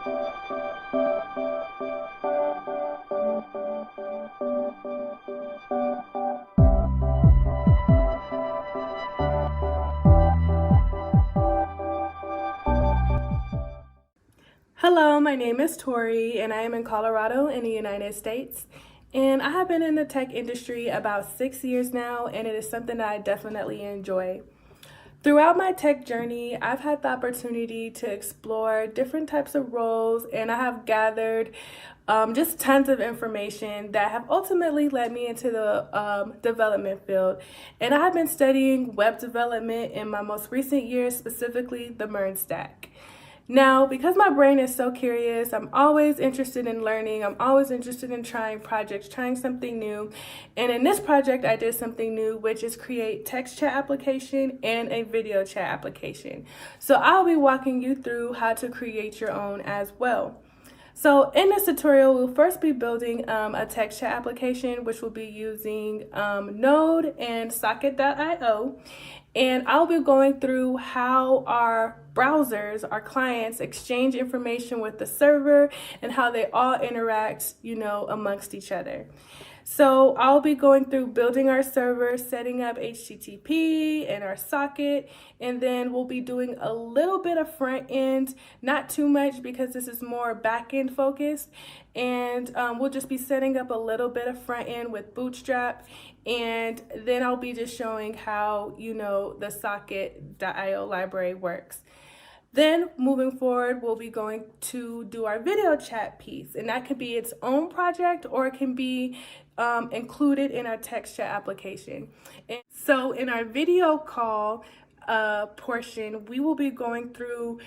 Hello, my name is Tori, and I am in Colorado in the United States. And I have been in the tech industry about 6 years now, and it is something that I definitely enjoy. Throughout my tech journey, I've had the opportunity to explore different types of roles, and I have gathered just tons of information that have ultimately led me into the development field. And I have been studying web development in my most recent years, specifically the MERN stack. Now, because my brain is so curious, I'm always interested in learning. I'm always interested in trying projects, trying something new. And in this project, I did something new, which is create text chat application and a video chat application. So I'll be walking you through how to create your own as well. So in this tutorial, we'll first be building a text chat application, which will be using Node and Socket.io. And I'll be going through how our browsers, our clients, exchange information with the server and how they all interact, amongst each other. So I'll be going through building our server, setting up HTTP and our socket, and then we'll be doing a little bit of front end, not too much because this is more back end focused. And we'll just be setting up a little bit of front end with Bootstrap. And then I'll be just showing how, the socket.io library works. Then moving forward, we'll be going to do our video chat piece, and that could be its own project or it can be included in our text chat application. And so in our video call portion, we will be going through,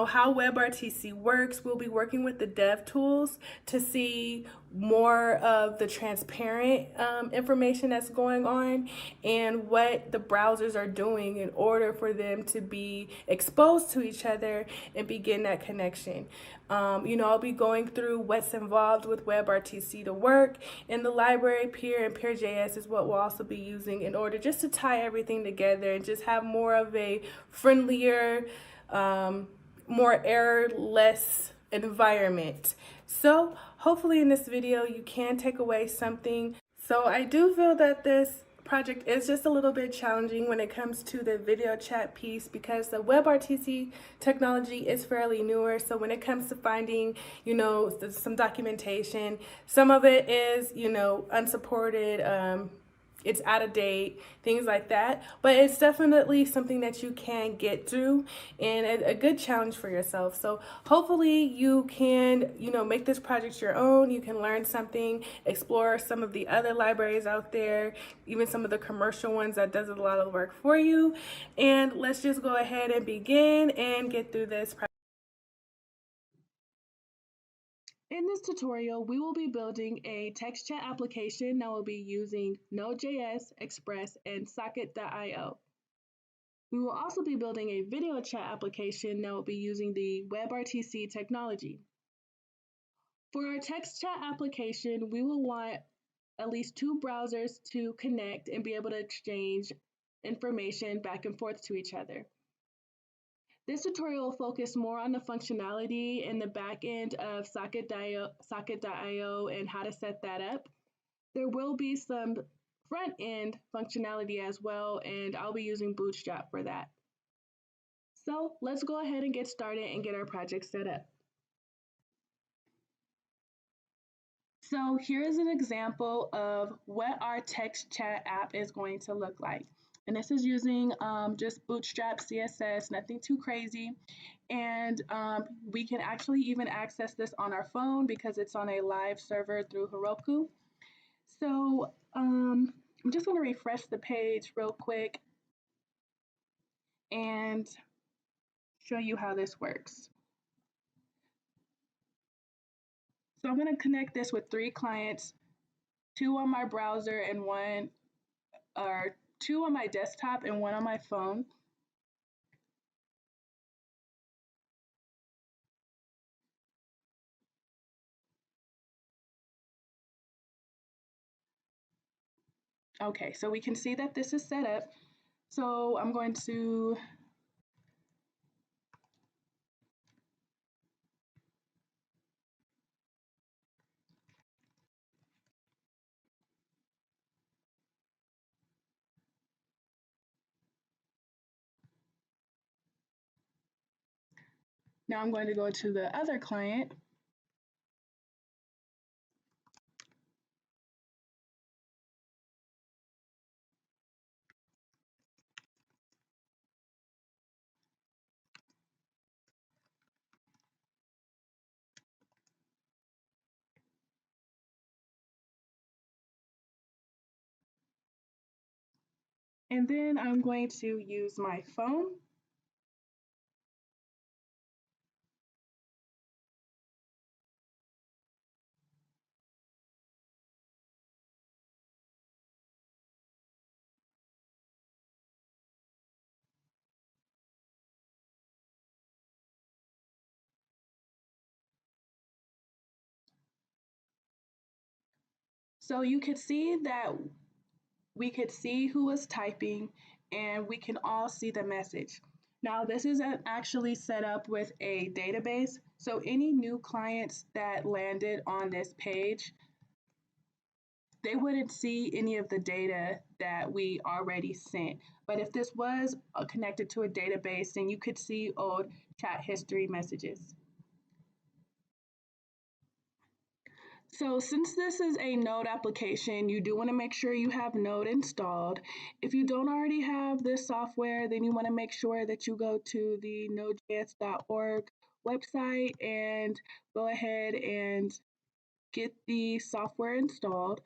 how WebRTC works. We'll be working with the dev tools to see more of the transparent information that's going on and what the browsers are doing in order for them to be exposed to each other and begin that connection. I'll be going through what's involved with WebRTC to work, and the library peer and peer.js is what we'll also be using in order just to tie everything together and just have more of a friendlier, more error-less environment. So hopefully in this video you can take away something. So I do feel that this project is just a little bit challenging when it comes to the video chat piece because the WebRTC technology is fairly newer. So when it comes to finding, some documentation, some of it is, unsupported, it's out of date, things like that. But it's definitely something that you can get through and a good challenge for yourself. So hopefully you can, make this project your own. You can learn something, explore some of the other libraries out there, even some of the commercial ones that does a lot of work for you. And let's just go ahead and begin and get through this project. In this tutorial, we will be building a text chat application that will be using node.js, Express, and Socket.io. We will also be building a video chat application that will be using the WebRTC technology. For our text chat application, we will want at least two browsers to connect and be able to exchange information back and forth to each other. This tutorial will focus more on the functionality in the back end of Socket.io and how to set that up. There will be some front end functionality as well, and I'll be using Bootstrap for that. So let's go ahead and get started and get our project set up. So here is an example of what our text chat app is going to look like. And this is using just Bootstrap CSS, nothing too crazy. And we can actually even access this on our phone because it's on a live server through Heroku. So I'm just going to refresh the page real quick and show you how this works. So I'm going to connect this with 3 clients, 2 on my browser and 2 on my desktop and 1 on my phone. Okay, so we can see that this is set up. So I'm going to Now I'm going to go to the other client. And then I'm going to use my phone. So you could see that we could see who was typing and we can all see the message. Now this is actually set up with a database. So any new clients that landed on this page, they wouldn't see any of the data that we already sent. But if this was connected to a database, then you could see old chat history messages. So since this is a Node application, you do want to make sure you have Node installed. If you don't already have this software, then you want to make sure that you go to the node.js.org website and go ahead and get the software installed.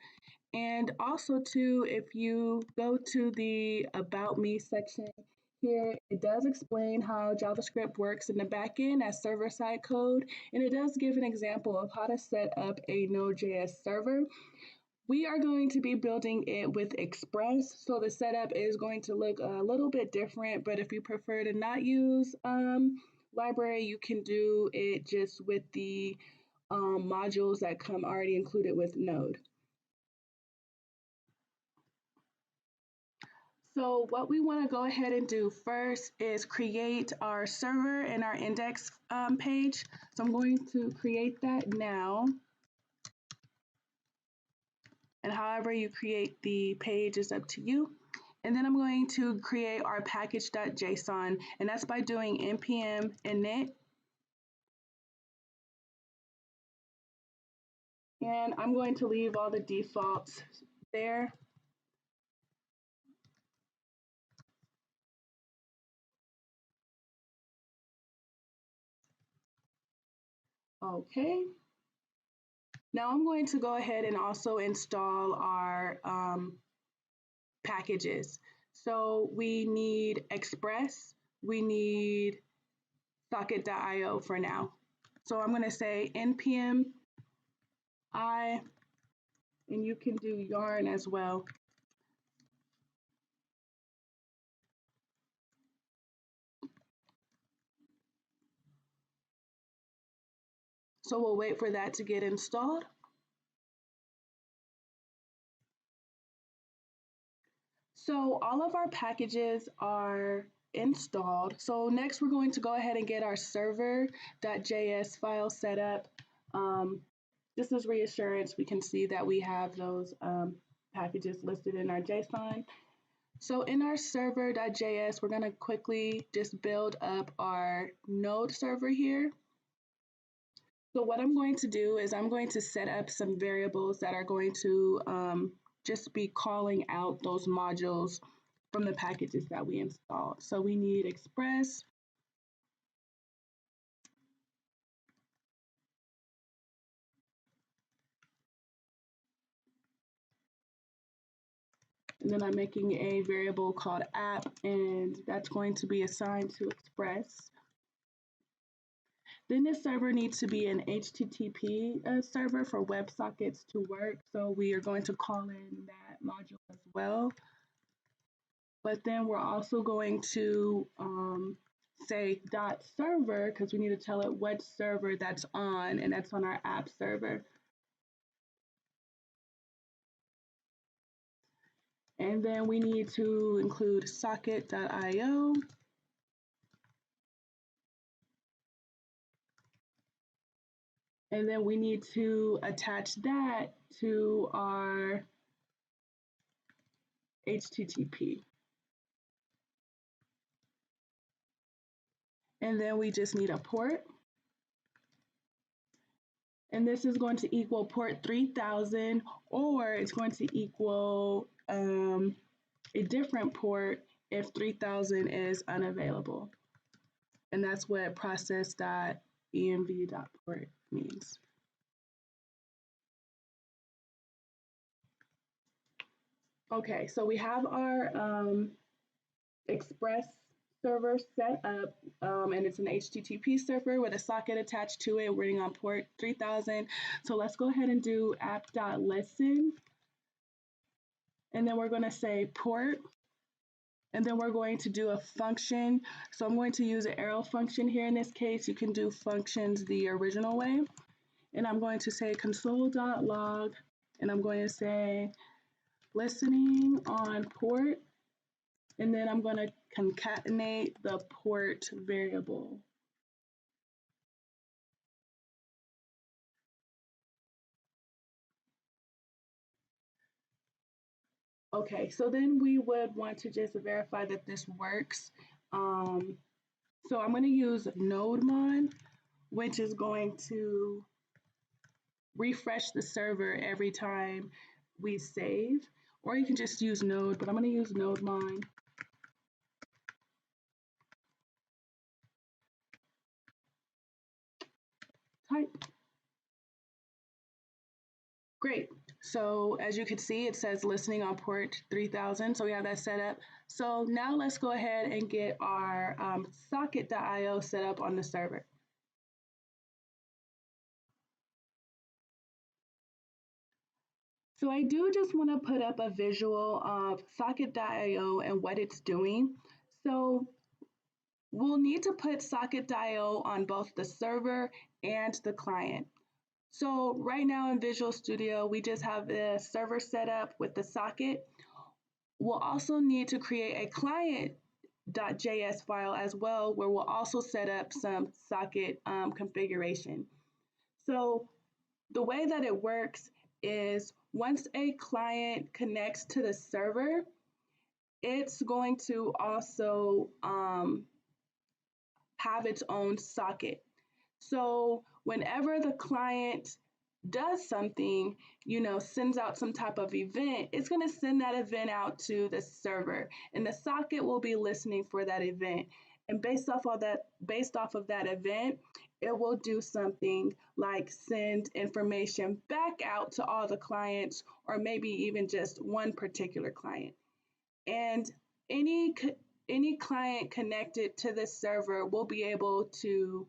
And also too, if you go to the About Me section here, it does explain how JavaScript works in the backend as server-side code, and it does give an example of how to set up a Node.js server. We are going to be building it with Express, so the setup is going to look a little bit different, but if you prefer to not use library, you can do it just with the modules that come already included with Node. So what we want to go ahead and do first is create our server and our index page. So I'm going to create that now. And however you create the page is up to you. And then I'm going to create our package.json, and that's by doing npm init. And I'm going to leave all the defaults there. Okay. Now I'm going to go ahead and also install our packages. So we need Express, we need socket.io for now. So I'm going to say npm I, and you can do yarn as well. So we'll wait for that to get installed. So all of our packages are installed. So next we're going to go ahead and get our server.js file set up. This is reassurance. We can see that we have those packages listed in our JSON. So in our server.js, we're going to quickly just build up our node server here. So what I'm going to do is I'm going to set up some variables that are going to just be calling out those modules from the packages that we installed. So we need Express. And then I'm making a variable called app, and that's going to be assigned to Express. Then this server needs to be an HTTP server for WebSockets to work. So we are going to call in that module as well. But then we're also going to say .server because we need to tell it what server that's on, and that's on our app server. And then we need to include socket.io. And then we need to attach that to our HTTP. And then we just need a port. And this is going to equal port 3000, or it's going to equal a different port if 3000 is unavailable. And that's what process.env.port means. Okay, so we have our Express server set up, and it's an HTTP server with a socket attached to it running on port 3000. So let's go ahead and do app.listen, and then we're going to say port, and then we're going to do a function. So I'm going to use an arrow function here in this case. You can do functions the original way. And I'm going to say console.log, and I'm going to say listening on port, and then I'm going to concatenate the port variable. Okay, so then we would want to just verify that this works. So I'm going to use nodemon, which is going to refresh the server every time we save, or you can just use node, but I'm going to use nodemon. Type. Great. So as you can see, it says listening on port 3000. So we have that set up. So now let's go ahead and get our socket.io set up on the server. So I do just want to put up a visual of socket.io and what it's doing. So we'll need to put socket.io on both the server and the client. So right now in Visual Studio, we just have the server set up with the socket. We'll also need to create a client.js file as well, where we'll also set up some socket configuration. So the way that it works is once a client connects to the server, it's going to also have its own socket. So whenever the client does something, sends out some type of event, it's going to send that event out to the server, and the socket will be listening for that event. And based off of that event, it will do something like send information back out to all the clients, or maybe even just one particular client. And any client connected to the server will be able to,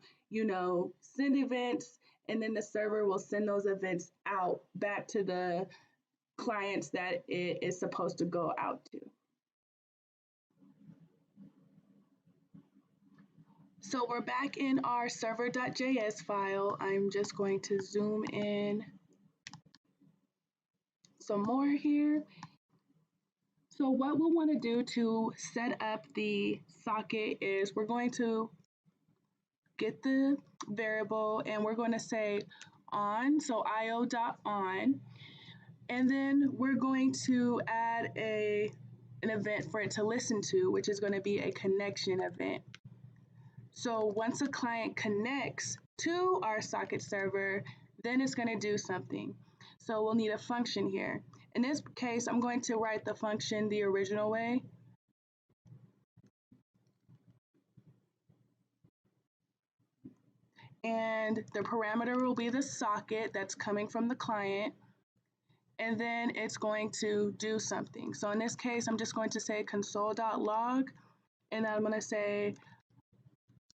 send events, and then the server will send those events out back to the clients that it is supposed to go out to. So we're back in our server.js file. I'm just going to zoom in some more here. So what we'll want to do to set up the socket is we're going to get the variable, and we're going to say on, so io.on, and then we're going to add an event for it to listen to, which is going to be a connection event. So once a client connects to our socket server, then it's going to do something. So we'll need a function here. In this case, I'm going to write the function the original way. And the parameter will be the socket that's coming from the client. And then it's going to do something. So in this case, I'm just going to say console.log, and I'm going to say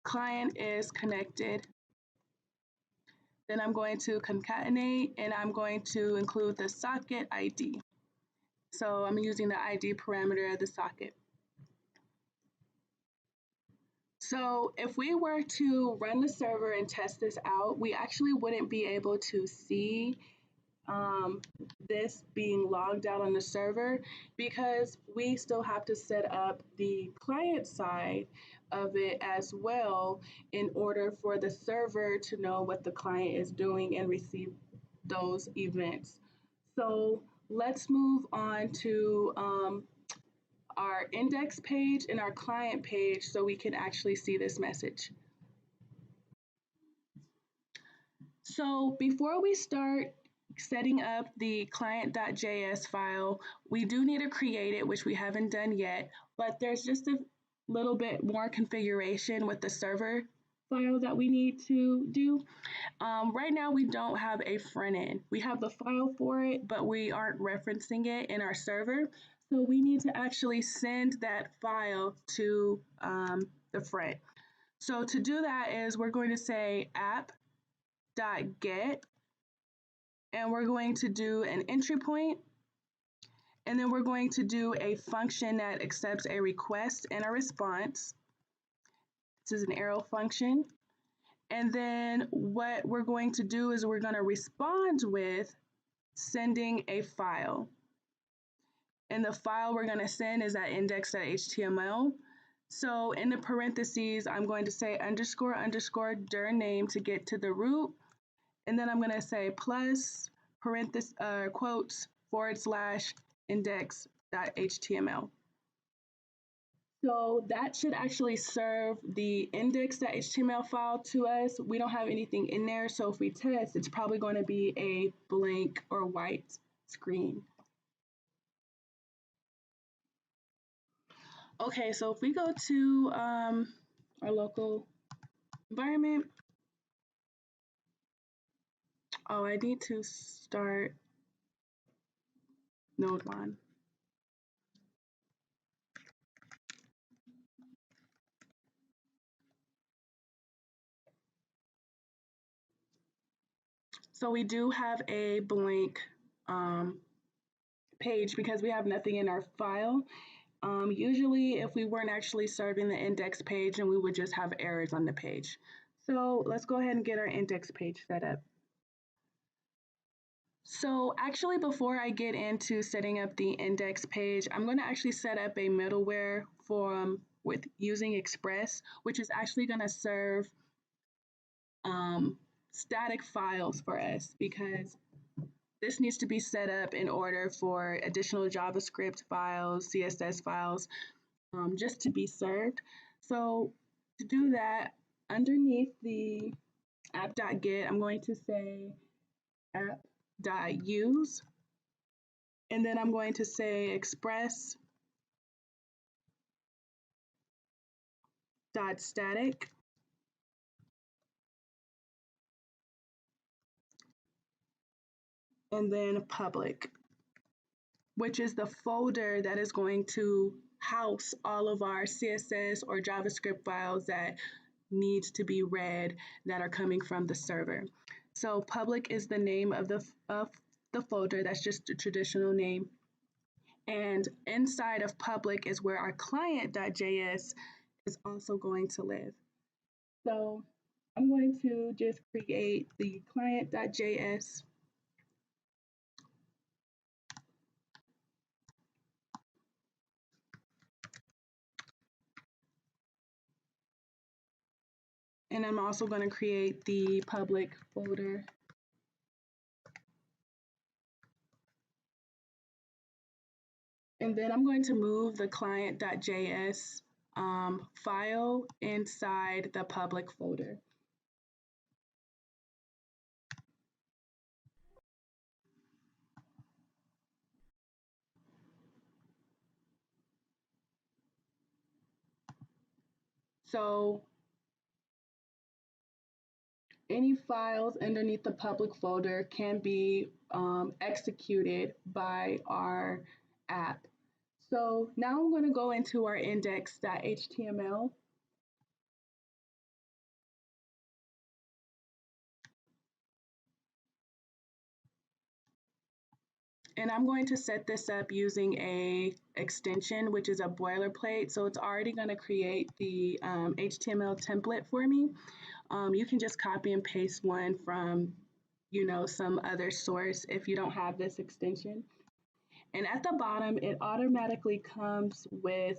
client is connected. Then I'm going to concatenate, and I'm going to include the socket ID. So I'm using the ID parameter of the socket. So if we were to run the server and test this out, we actually wouldn't be able to see this being logged out on the server, because we still have to set up the client side of it as well in order for the server to know what the client is doing and receive those events. So let's move on to our index page and our client page so we can actually see this message. So before we start setting up the client.js file, we do need to create it, which we haven't done yet, but there's just a little bit more configuration with the server file that we need to do. Right now, we don't have a front end. We have the file for it, but we aren't referencing it in our server. So we need to actually send that file to the front. So to do that is we're going to say app.get, and we're going to do an entry point, and then we're going to do a function that accepts a request and a response. This is an arrow function. And then what we're going to do is we're going to respond with sending a file. And the file we're going to send is that index.html. So in the parentheses, I'm going to say underscore underscore dir name to get to the root. And then I'm going to say plus parentheses quotes / index.html. So that should actually serve the index.html file to us. We don't have anything in there, so if we test, it's probably going to be a blank or white screen. Okay, so if we go to our local environment, oh, I need to start node1. So we do have a blank page because we have nothing in our file. Usually if we weren't actually serving the index page, and we would just have errors on the page. So let's go ahead and get our index page set up. So actually before I get into setting up the index page, I'm going to actually set up a middleware with using Express, which is actually going to serve static files for us, because this needs to be set up in order for additional JavaScript files, CSS files, just to be served. So to do that, underneath the app.get, I'm going to say app.use, and then I'm going to say express.static, and then public, which is the folder that is going to house all of our CSS or JavaScript files that needs to be read that are coming from the server. So public is the name of the folder. That's just a traditional name. And inside of public is where our client.js is also going to live. So I'm going to just create the client.js. And I'm also going to create the public folder. And then I'm going to move the client.js file inside the public folder. So any files underneath the public folder can be executed by our app. So now I'm going to go into our index.html. And I'm going to set this up using a extension, which is a boilerplate. So it's already going to create the HTML template for me. You can just copy and paste one from, some other source if you don't have this extension. And at the bottom, it automatically comes with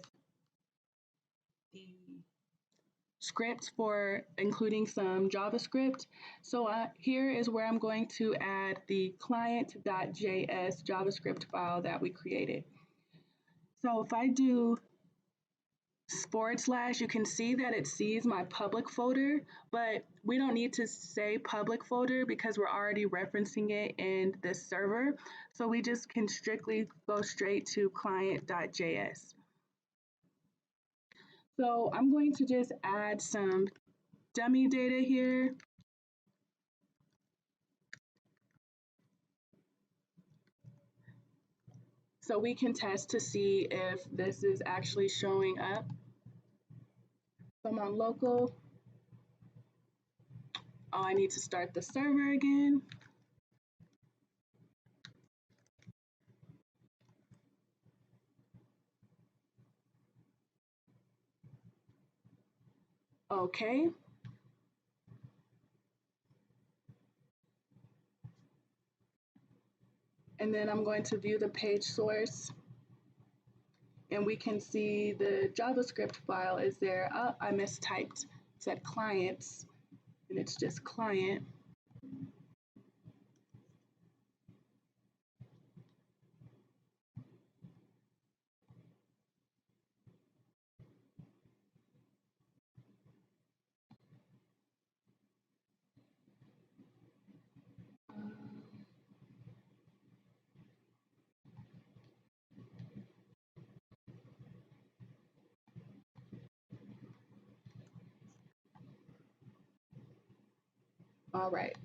the script for including some JavaScript. So here is where I'm going to add the client.js JavaScript file that we created. So if I do / you can see that it sees my public folder, but we don't need to say public folder because we're already referencing it in this server. So we just can strictly go straight to client.js. So I'm going to just add some dummy data here. So we can test to see if this is actually showing up. So I'm on local. Oh, I need to start the server again. Okay. And then I'm going to view the page source. And we can see the JavaScript file is there. Oh, I mistyped. It said clients, and it's just client. All right.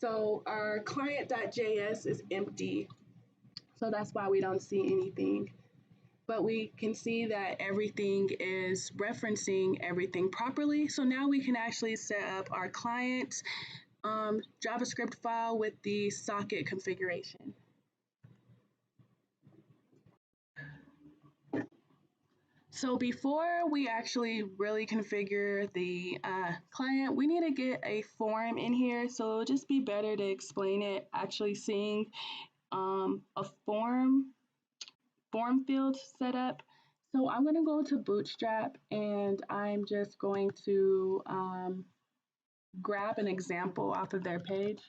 So our client.js is empty. So that's why we don't see anything. But we can see that everything is referencing everything properly. So now we can actually set up our client JavaScript file with the socket configuration. So before we actually really configure the client, we need to get a form in here. So it'll just be better to explain it actually seeing a form field set up. So I'm going to go to Bootstrap and I'm just going to grab an example off of their page.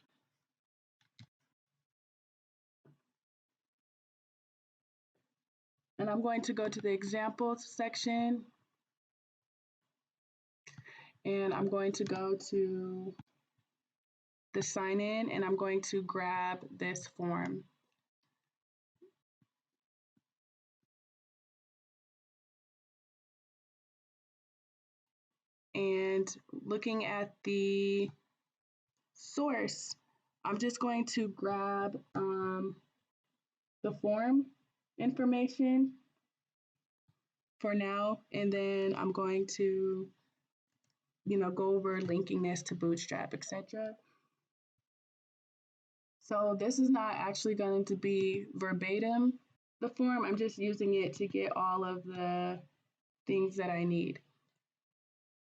And I'm going to go to the examples section and I'm going to go to the sign in and I'm going to grab this form. And looking at the source, I'm just going to grab the form information for now, and then I'm going to, go over linking this to Bootstrap, etc. So this is not actually going to be verbatim the form. I'm just using it to get all of the things that I need.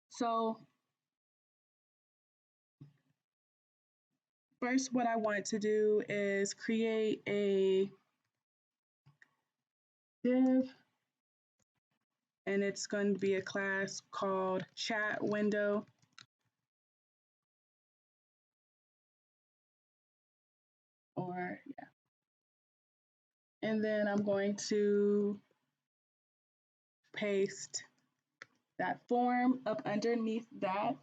So first, what I want to do is create a div, and it's going to be a class called chat window. And then I'm going to paste that form up underneath that.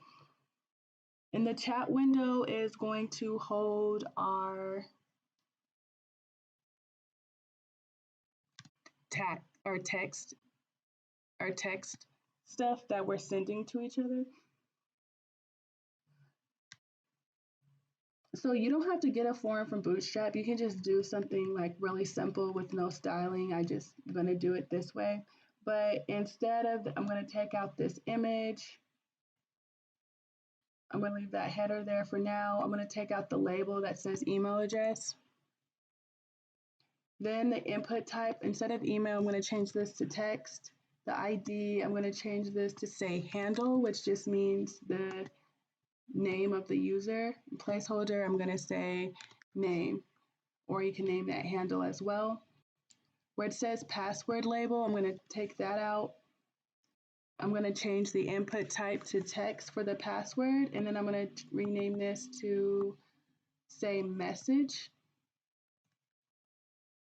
And the chat window is going to hold our text stuff that we're sending to each other. So you don't have to get a form from Bootstrap. You can just do something like really simple with no styling. I'm going to do it this way. But instead of, I'm going to take out this image. I'm going to leave that header there for now. I'm going to take out the label that says email address. Then the input type, instead of email, I'm going to change this to text. The ID, I'm going to change this to say handle, which just means the name of the user. Placeholder, I'm going to say name, or you can name that handle as well. Where it says password label, I'm going to take that out. I'm going to change the input type to text for the password, and then I'm going to rename this to say message.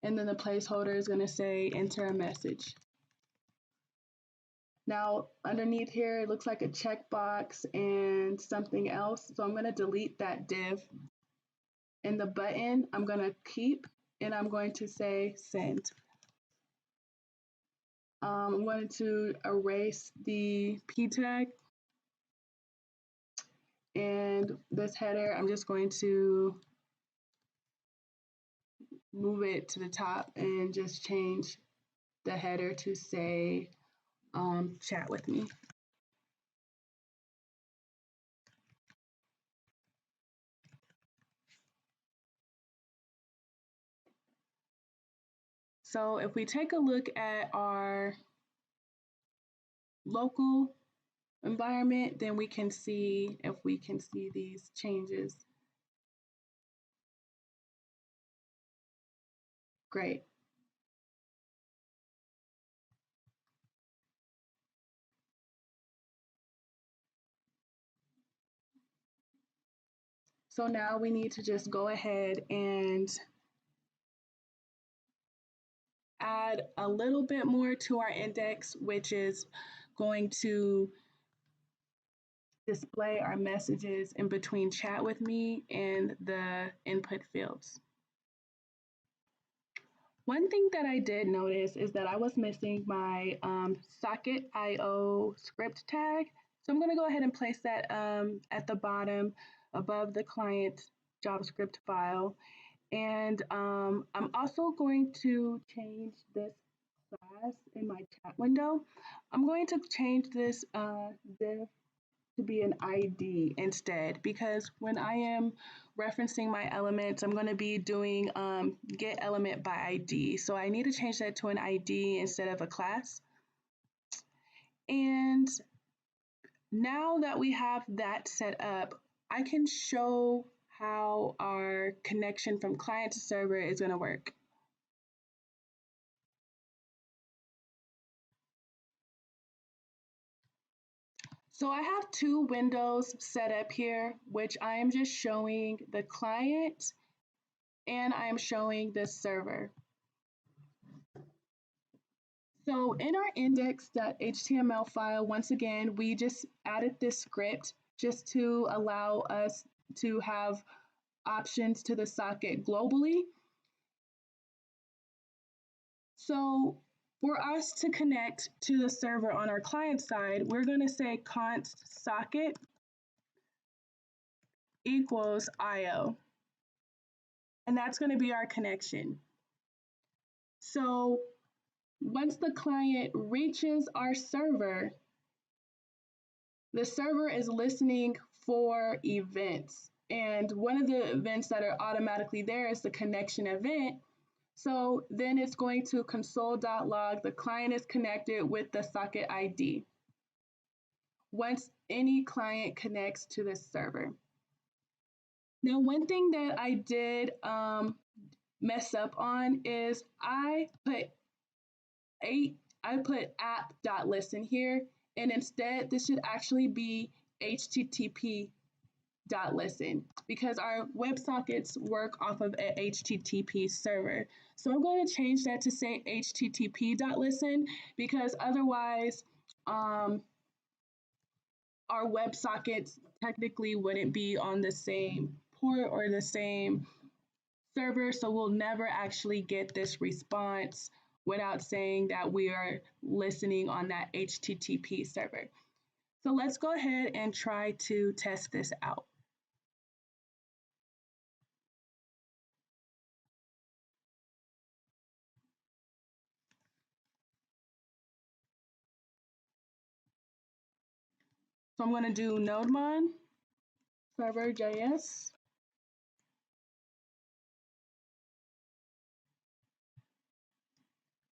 And then the placeholder is going to say enter a message. Now underneath here, it looks like a checkbox and something else. So I'm going to delete that div. And the button I'm going to keep, and I'm going to say send. I'm going to erase the p tag, and this header, I'm just going to move it to the top and just change the header to say chat with me. So if we take a look at our local environment, then we can see if we can see these changes. Great. So now we need to just go ahead and add a little bit more to our index, which is going to display our messages in between chat with me and the input fields. One thing that I did notice is that I was missing my socket IO script tag. So I'm going to go ahead and place that at the bottom above the client JavaScript file. And I'm also going to change this class in my chat window. I'm going to change this div to be an ID instead, because when I am referencing my elements, I'm going to be doing get element by ID. So I need to change that to an ID instead of a class. And now that we have that set up, I can show how our connection from client to server is going to work. So I have two windows set up here, which I am just showing the client and I am showing the server. So in our index.html file, once again, we just added this script just to allow us to have options to the socket globally. So for us to connect to the server on our client side, we're going to say const socket equals IO. And that's going to be our connection. So once the client reaches our server, the server is listening for events. And one of the events that are automatically there is the connection event. So then it's going to console.log, the client is connected with the socket ID once any client connects to this server. Now, one thing that I did mess up on is I put app.listen here, and instead this should actually be http.listen because our WebSockets work off of an HTTP server. So I'm going to change that to say http.listen because otherwise our WebSockets technically wouldn't be on the same port or the same server, so we'll never actually get this response without saying that we are listening on that HTTP server. So let's go ahead and try to test this out. So I'm going to do nodemon server.js.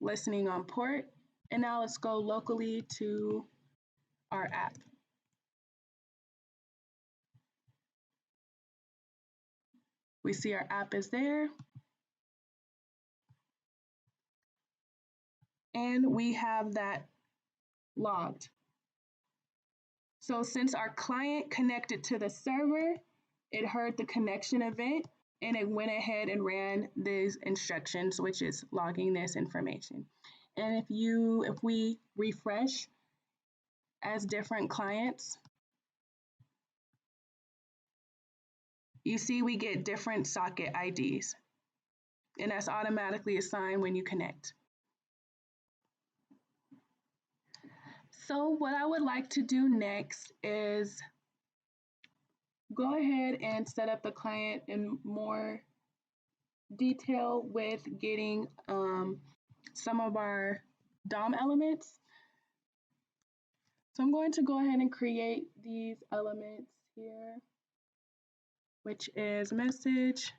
Listening on port. And now let's go locally to our app. We see our app is there. And we have that logged. So since our client connected to the server, it heard the connection event and it went ahead and ran these instructions, which is logging this information. And if we refresh, as different clients, you see we get different socket IDs, and that's automatically assigned when you connect. So what I would like to do next is go ahead and set up the client in more detail with getting some of our DOM elements. So I'm going to go ahead and create these elements here, which is message,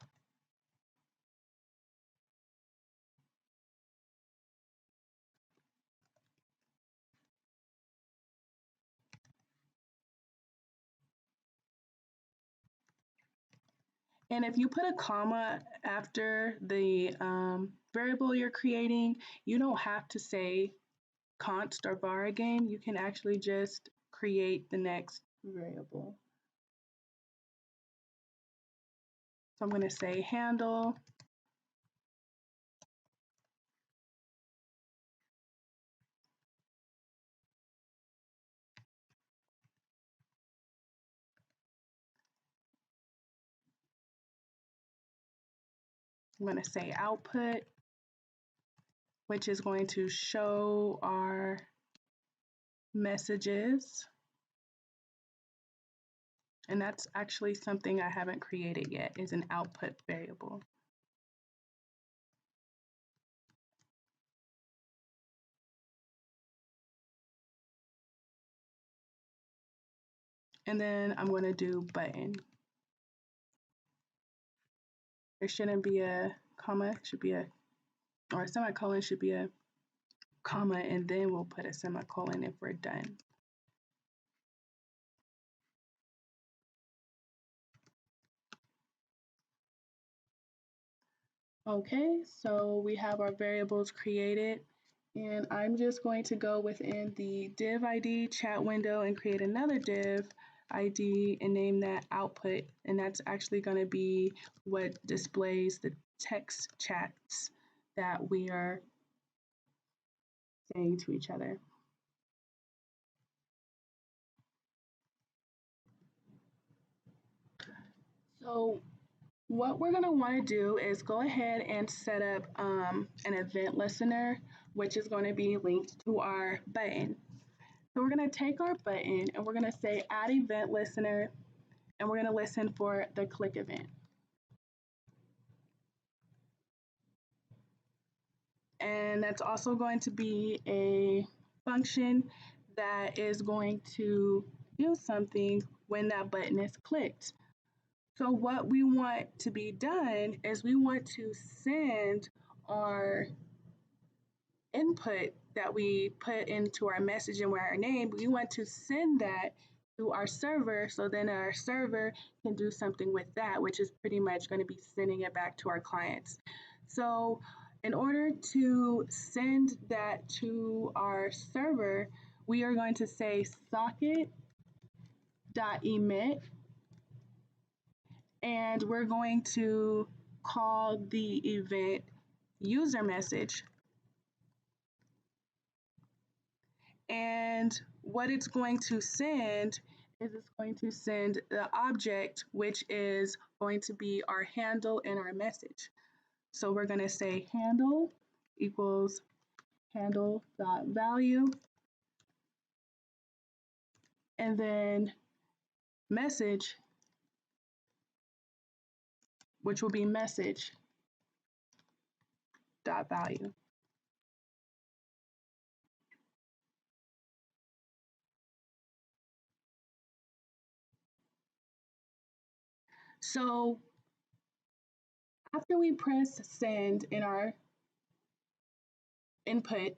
and if you put a comma after the variable you're creating, you don't have to say const or var again. You can actually just create the next variable. So I'm going to say handle, I'm going to say output, which is going to show our messages. And that's actually something I haven't created yet, is an output variable. And then I'm going to do button. There shouldn't be a comma, it should be or a semicolon should be a comma, and then we'll put a semicolon if we're done. Okay, so we have our variables created, and I'm just going to go within the div ID chat window and create another div ID and name that output, and that's actually going to be what displays the text chats that we are saying to each other. So what we're going to want to do is go ahead and set up an event listener, which is going to be linked to our button. So we're going to take our button and we're going to say add event listener, and we're going to listen for the click event. And that's also going to be a function that is going to do something when that button is clicked. So what we want to be done is we want to send our input that we put into our message and our name, we want to send that to our server, so then our server can do something with that, which is pretty much going to be sending it back to our clients. So in order to send that to our server, we are going to say socket.emit, and we're going to call the event user message. And what it's going to send is it's going to send the object, which is going to be our handle and our message. So we're going to say handle equals handle.value, and then message, which will be message.value. So after we press send in our input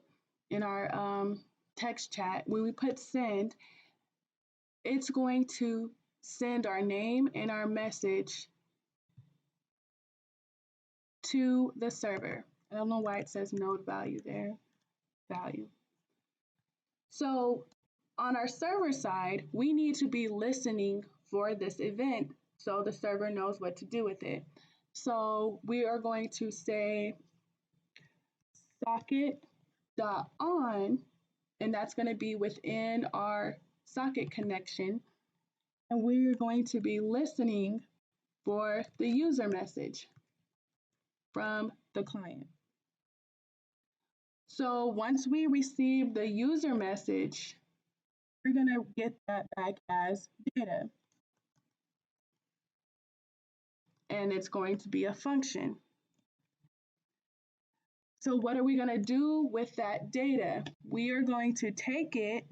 in our text chat, when we put send, it's going to send our name and our message to the server. I don't know why it says node value there, value. So on our server side, we need to be listening for this event so the server knows what to do with it. So we are going to say socket.on, and that's going to be within our socket connection. And we're going to be listening for the user message from the client. So once we receive the user message, we're going to get that back as data. And it's going to be a function. So what are we going to do with that data? We are going to take it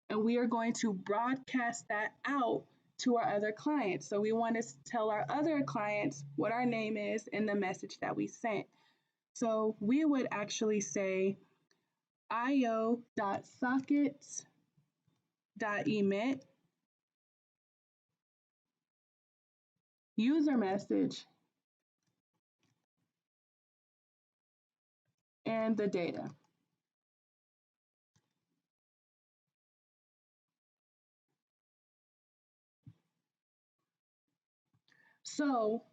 and we are going to broadcast that out to our other clients. So we want to tell our other clients what our name is in the message that we sent. So we would actually say io.sockets.emit user message and the data. So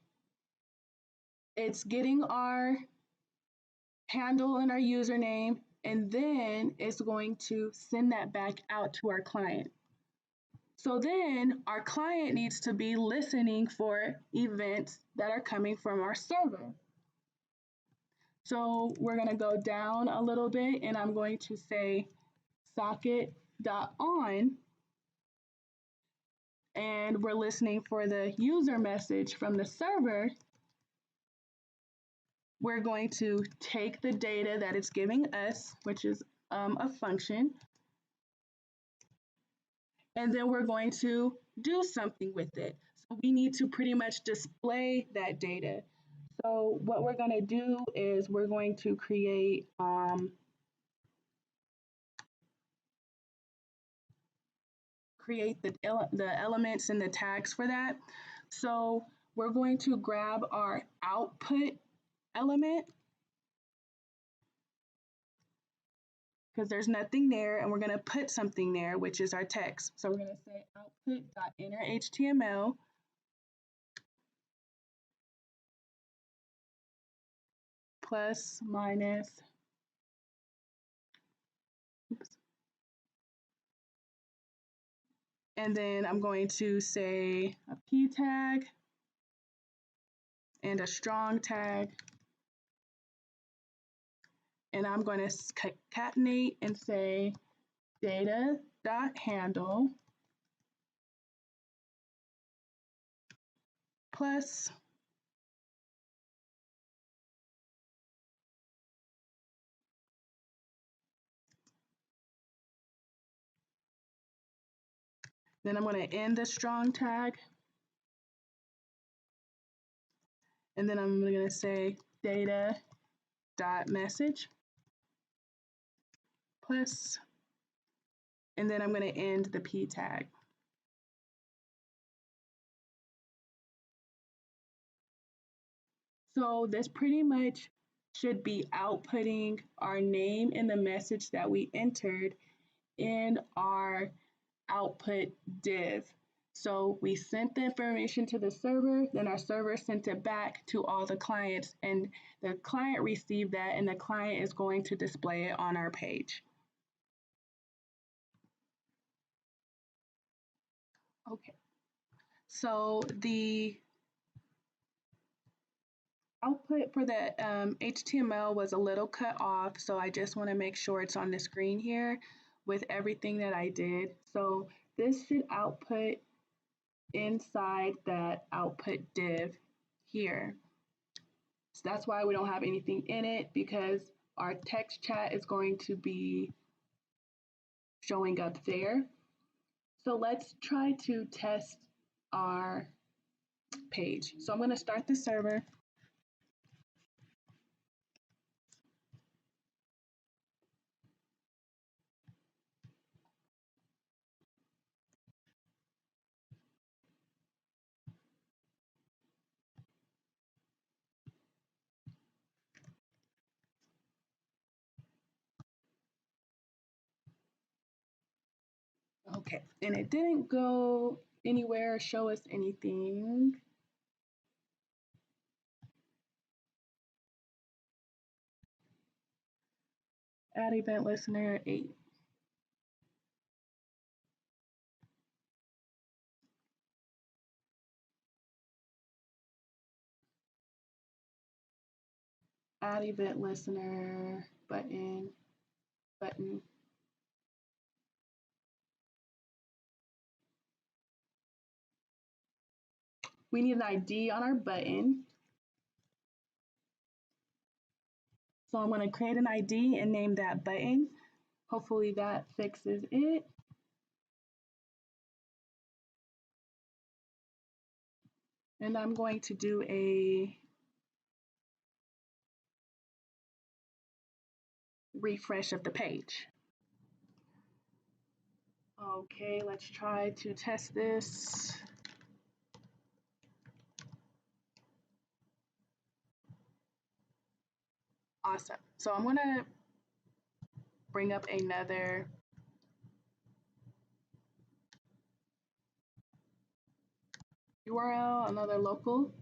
it's getting our handle and our username, and then it's going to send that back out to our client. So then our client needs to be listening for events that are coming from our server. So we're going to go down a little bit and I'm going to say socket.on, and we're listening for the user message from the server. We're going to take the data that it's giving us, which is a function, and then we're going to do something with it. So we need to pretty much display that data. So what we're going to do is we're going to create the elements and the tags for that. So we're going to grab our output element because there's nothing there, and we're going to put something there, which is our text. So we're going to say output.innerHTML plus minus, oops, and then I'm going to say a p tag and a strong tag, and I'm going to concatenate and say data.handle plus, then I'm going to end the strong tag, and then I'm going to say data.message plus, and then I'm going to end the p tag. So this pretty much should be outputting our name and the message that we entered in our output div. So we sent the information to the server, then our server sent it back to all the clients, and the client received that, and the client is going to display it on our page. Okay, so the output for the HTML was a little cut off, so I just want to make sure it's on the screen here with everything that I did. So this should output inside that output div here. So that's why we don't have anything in it, because our text chat is going to be showing up there. So let's try to test our page. So I'm going to start the server. Okay, and it didn't go anywhere or show us anything. Add event listener 8. Add event listener button. We need an ID on our button. So I'm going to create an ID and name that button. Hopefully that fixes it. And I'm going to do a refresh of the page. Okay, let's try to test this. Awesome. So I'm gonna bring up another URL, another local.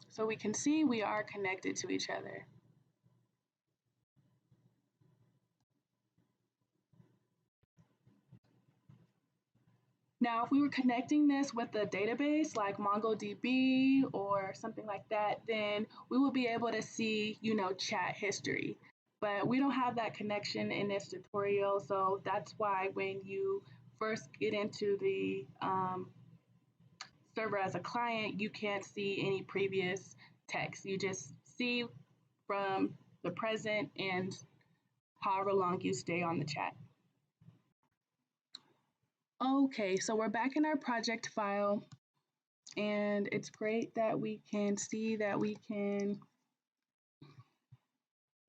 So we can see we are connected to each other. Now, if we were connecting this with a database like MongoDB or something like that, then we will be able to see, chat history. But we don't have that connection in this tutorial, so that's why when you first get into the server as a client, you can't see any previous text. You just see from the present and however long you stay on the chat. Okay, so we're back in our project file, and it's great that we can see that we can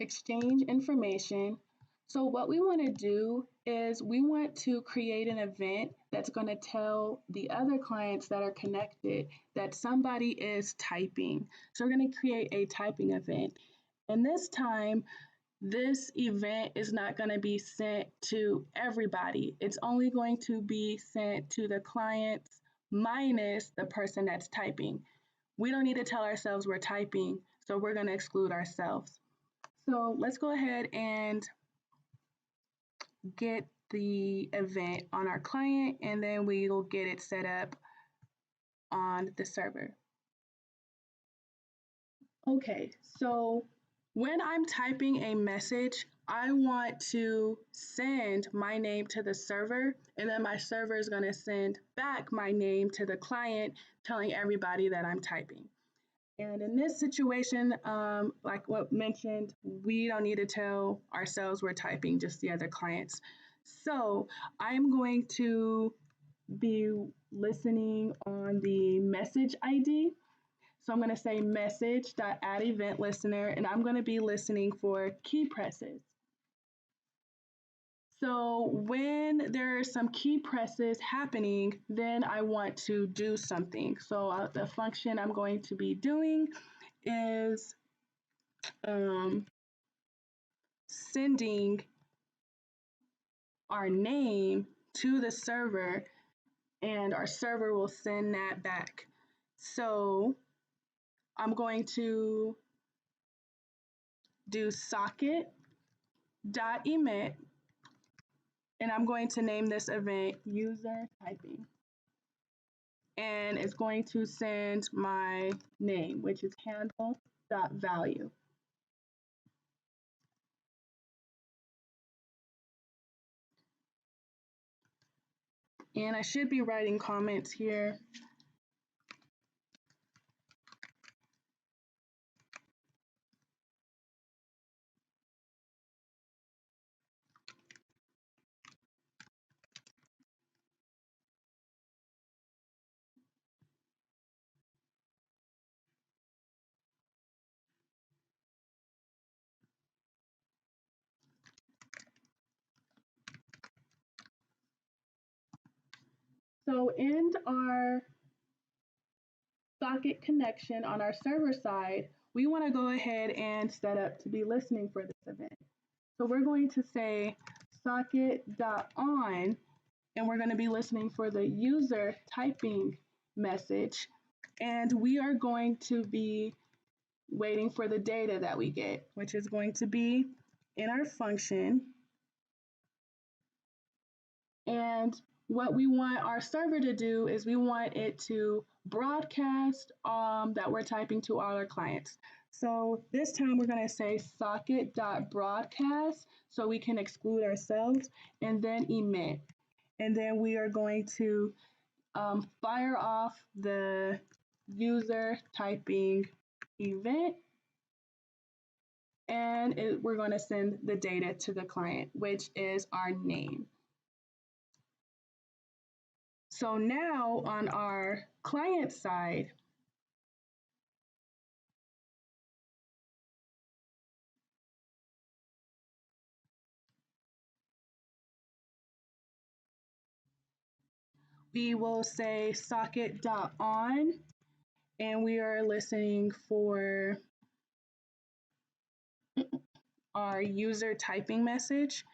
exchange information. So what we want to do is we want to create an event that's going to tell the other clients that are connected that somebody is typing. So we're going to create a typing event. And this time, this event is not going to be sent to everybody. It's only going to be sent to the clients minus the person that's typing. We don't need to tell ourselves we're typing, so we're going to exclude ourselves. So let's go ahead and get the event on our client, and then we will get it set up on the server. Okay, so when I'm typing a message, I want to send my name to the server, and then my server is going to send back my name to the client, telling everybody that I'm typing. And in this situation, like what mentioned, we don't need to tell ourselves we're typing, just the other clients. So I'm going to be listening on the message ID. So I'm going to say message.add event listener, and I'm going to be listening for key presses. So when there are some key presses happening, then I want to do something. So the function I'm going to be doing is sending our name to the server, and our server will send that back. So I'm going to do socket.emit, and I'm going to name this event user typing. And it's going to send my name, which is handle.value. And I should be writing comments here. So in our socket connection on our server side, we want to go ahead and set up to be listening for this event. So we're going to say socket.on, and we're going to be listening for the user typing message. And we are going to be waiting for the data that we get, which is going to be in our function. And what we want our server to do is we want it to broadcast that we're typing to all our clients. So this time we're going to say socket.broadcast so we can exclude ourselves, and then emit. And then we are going to fire off the user typing event, and we're going to send the data to the client, which is our name. So now on our client side, we will say socket.on, and we are listening for our user typing message.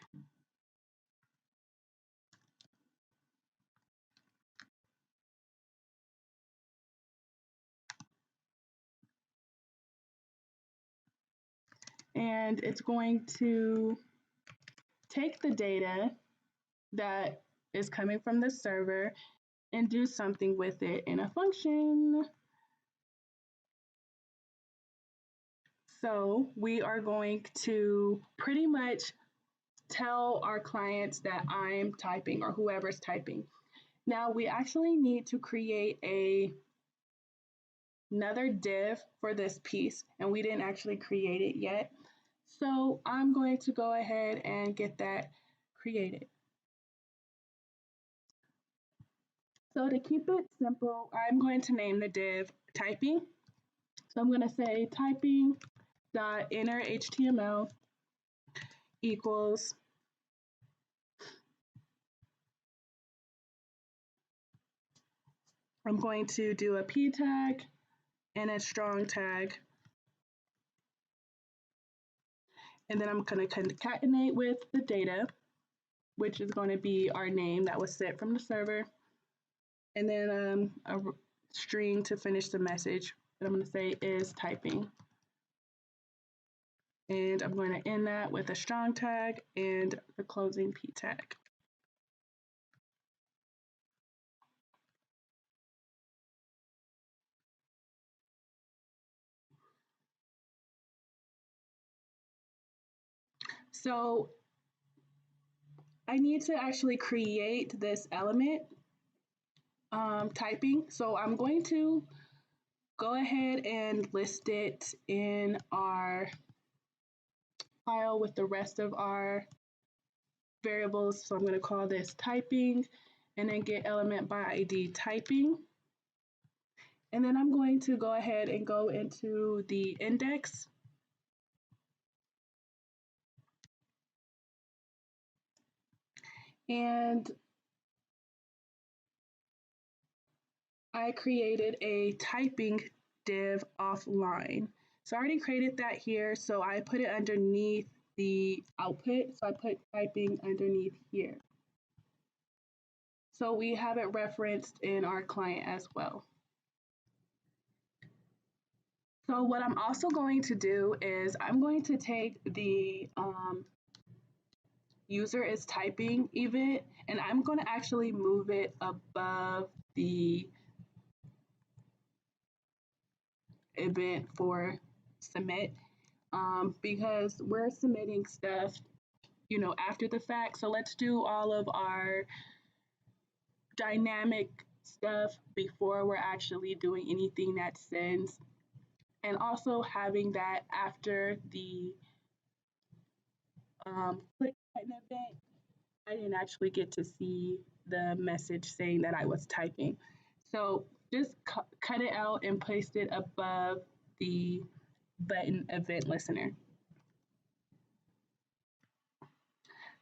And it's going to take the data that is coming from the server and do something with it in a function. So we are going to pretty much tell our clients that I'm typing or whoever's typing. Now we actually need to create another div for this piece, and we didn't actually create it yet. So I'm going to go ahead and get that created. So to keep it simple, I'm going to name the div typing. So I'm going to say typing.inner HTML equals I'm going to do a p tag and a strong tag. And then I'm going to concatenate with the data, which is going to be our name that was sent from the server. And then a string to finish the message. And I'm going to say is typing. And I'm going to end that with a strong tag and the closing p tag. So I need to actually create this element typing. So I'm going to go ahead and list it in our file with the rest of our variables. So I'm going to call this typing and then get element by ID typing. And then I'm going to go ahead and go into the index. And I created a typing div offline. So I already created that here. So I put it underneath the output. So I put typing underneath here. So we have it referenced in our client as well. So what I'm also going to do is I'm going to take the user is typing event, and I'm going to actually move it above the event for submit because we're submitting stuff, after the fact. So let's do all of our dynamic stuff before we're actually doing anything that sends. And also having that after the click button event, I didn't actually get to see the message saying that I was typing. So just cut it out and paste it above the button event listener.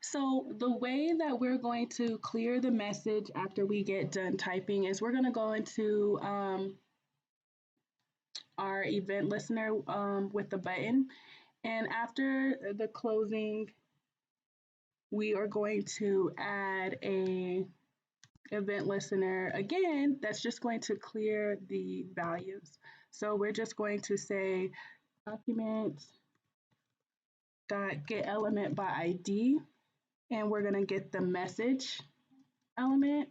So the way that we're going to clear the message after we get done typing is we're going to go into our event listener with the button. And after the closing, we are going to add a event listener, again, that's just going to clear the values. So we're just going to say document dot get element by ID, and we're going to get the message element,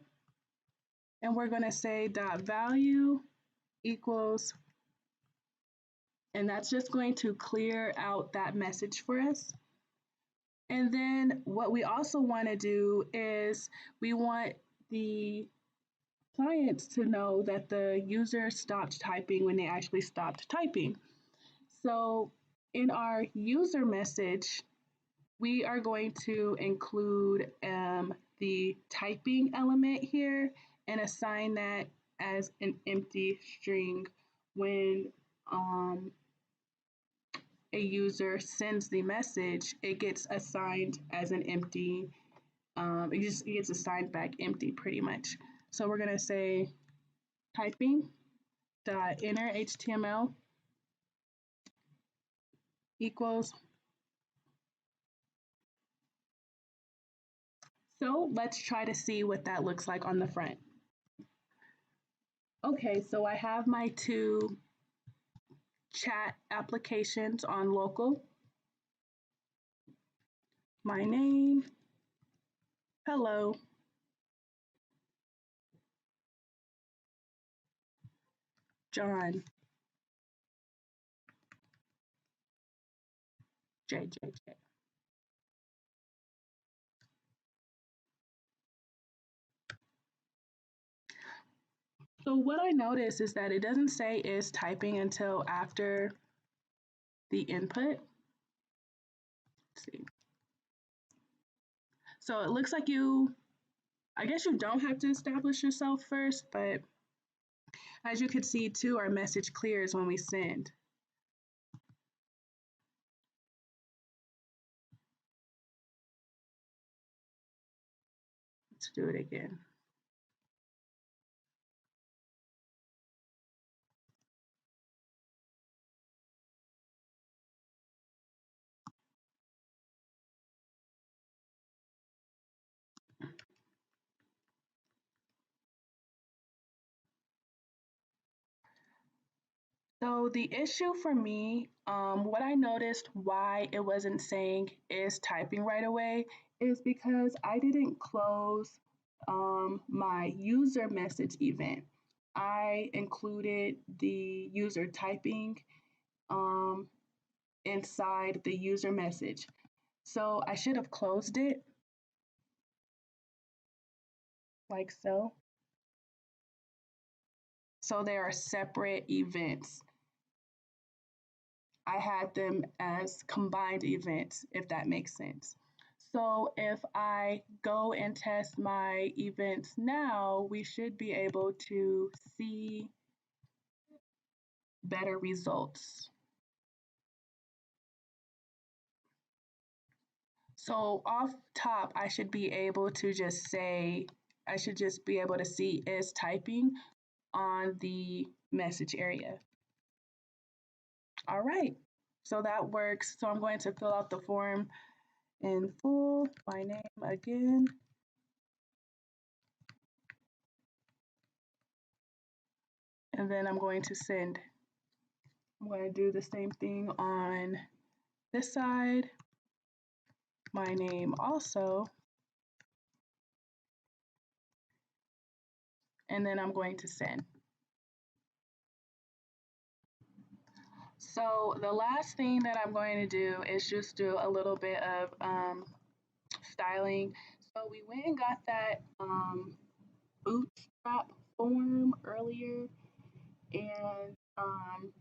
and we're going to say dot value equals, and that's just going to clear out that message for us. And then what we also want to do is we want the clients to know that the user stopped typing when they actually stopped typing. So in our user message, we are going to include the typing element here and assign that as an empty string when a user sends the message, it gets assigned as an empty, it gets assigned back empty pretty much. So we're gonna say typing dot inner HTML equals. So let's try to see what that looks like on the front. Okay, so I have my two chat applications on local. My name, hello, John, JJJ. So what I noticed is that it doesn't say is typing until after the input. Let's see. So it looks like I guess you don't have to establish yourself first, but as you can see too, our message clears when we send. Let's do it again. So the issue for me, what I noticed why it wasn't saying is typing right away is because I didn't close my user message event. I included the user typing um, inside the user message. So I should have closed it like so. So they are separate events. I had them as combined events, if that makes sense. So if I go and test my events now, we should be able to see better results. So off top, I should be able to just say, I should just be able to see is typing on the message area. All right, so that works. So I'm going to fill out the form in full, my name again. And then I'm going to send. I'm going to do the same thing on this side. My name also. And then I'm going to send. So the last thing that I'm going to do is just do a little bit of styling. So we went and got that bootstrap form earlier. And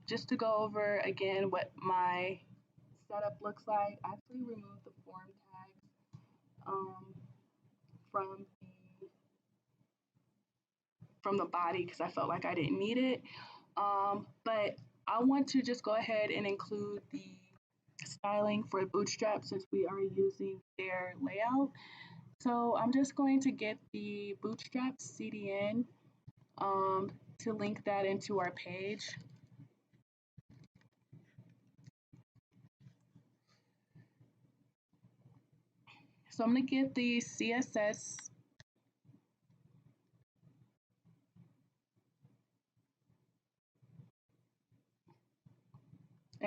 just to go over again what my setup looks like, I actually removed the form tags from the body because I felt like I didn't need it. But I want to just go ahead and include the styling for Bootstrap since we are using their layout. So I'm just going to get the Bootstrap CDN to link that into our page. So I'm going to get the CSS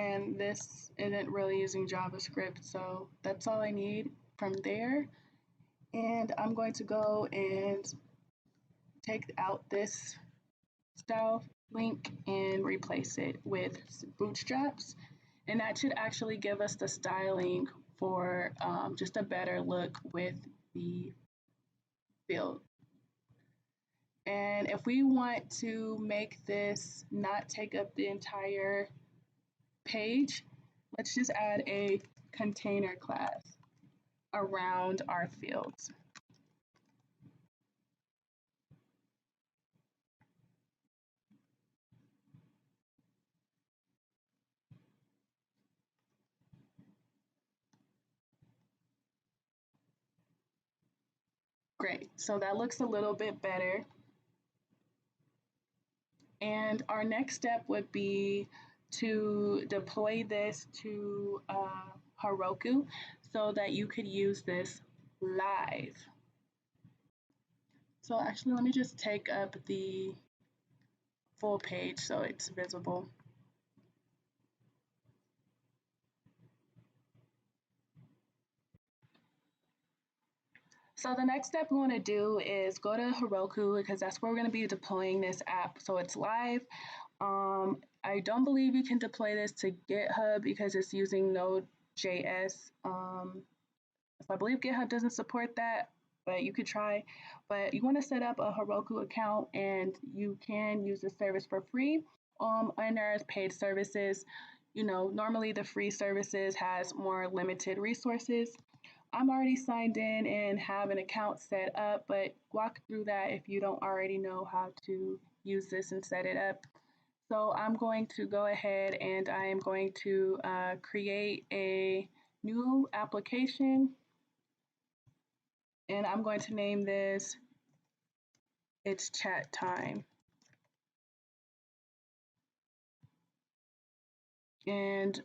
and this isn't really using JavaScript, so that's all I need from there. And I'm going to go and take out this style link and replace it with bootstraps. And that should actually give us the styling for just a better look with the field. And if we want to make this not take up the entire page, let's just add a container class around our fields. Great, so that looks a little bit better. And our next step would be to deploy this to Heroku so that you could use this live. So actually, let me just take up the full page so it's visible. So the next step we want to do is go to Heroku because that's where we're going to be deploying this app. So it's live. I don't believe you can deploy this to GitHub because it's using node.js. So I believe GitHub doesn't support that, but you could try. But you want to set up a Heroku account and you can use the service for free. And there's paid services. You know, normally the free services has more limited resources. I'm already signed in and have an account set up, but walk through that if you don't already know how to use this and set it up. So I'm going to go ahead and I am going to create a new application, and I'm going to name this It's Chat Time. And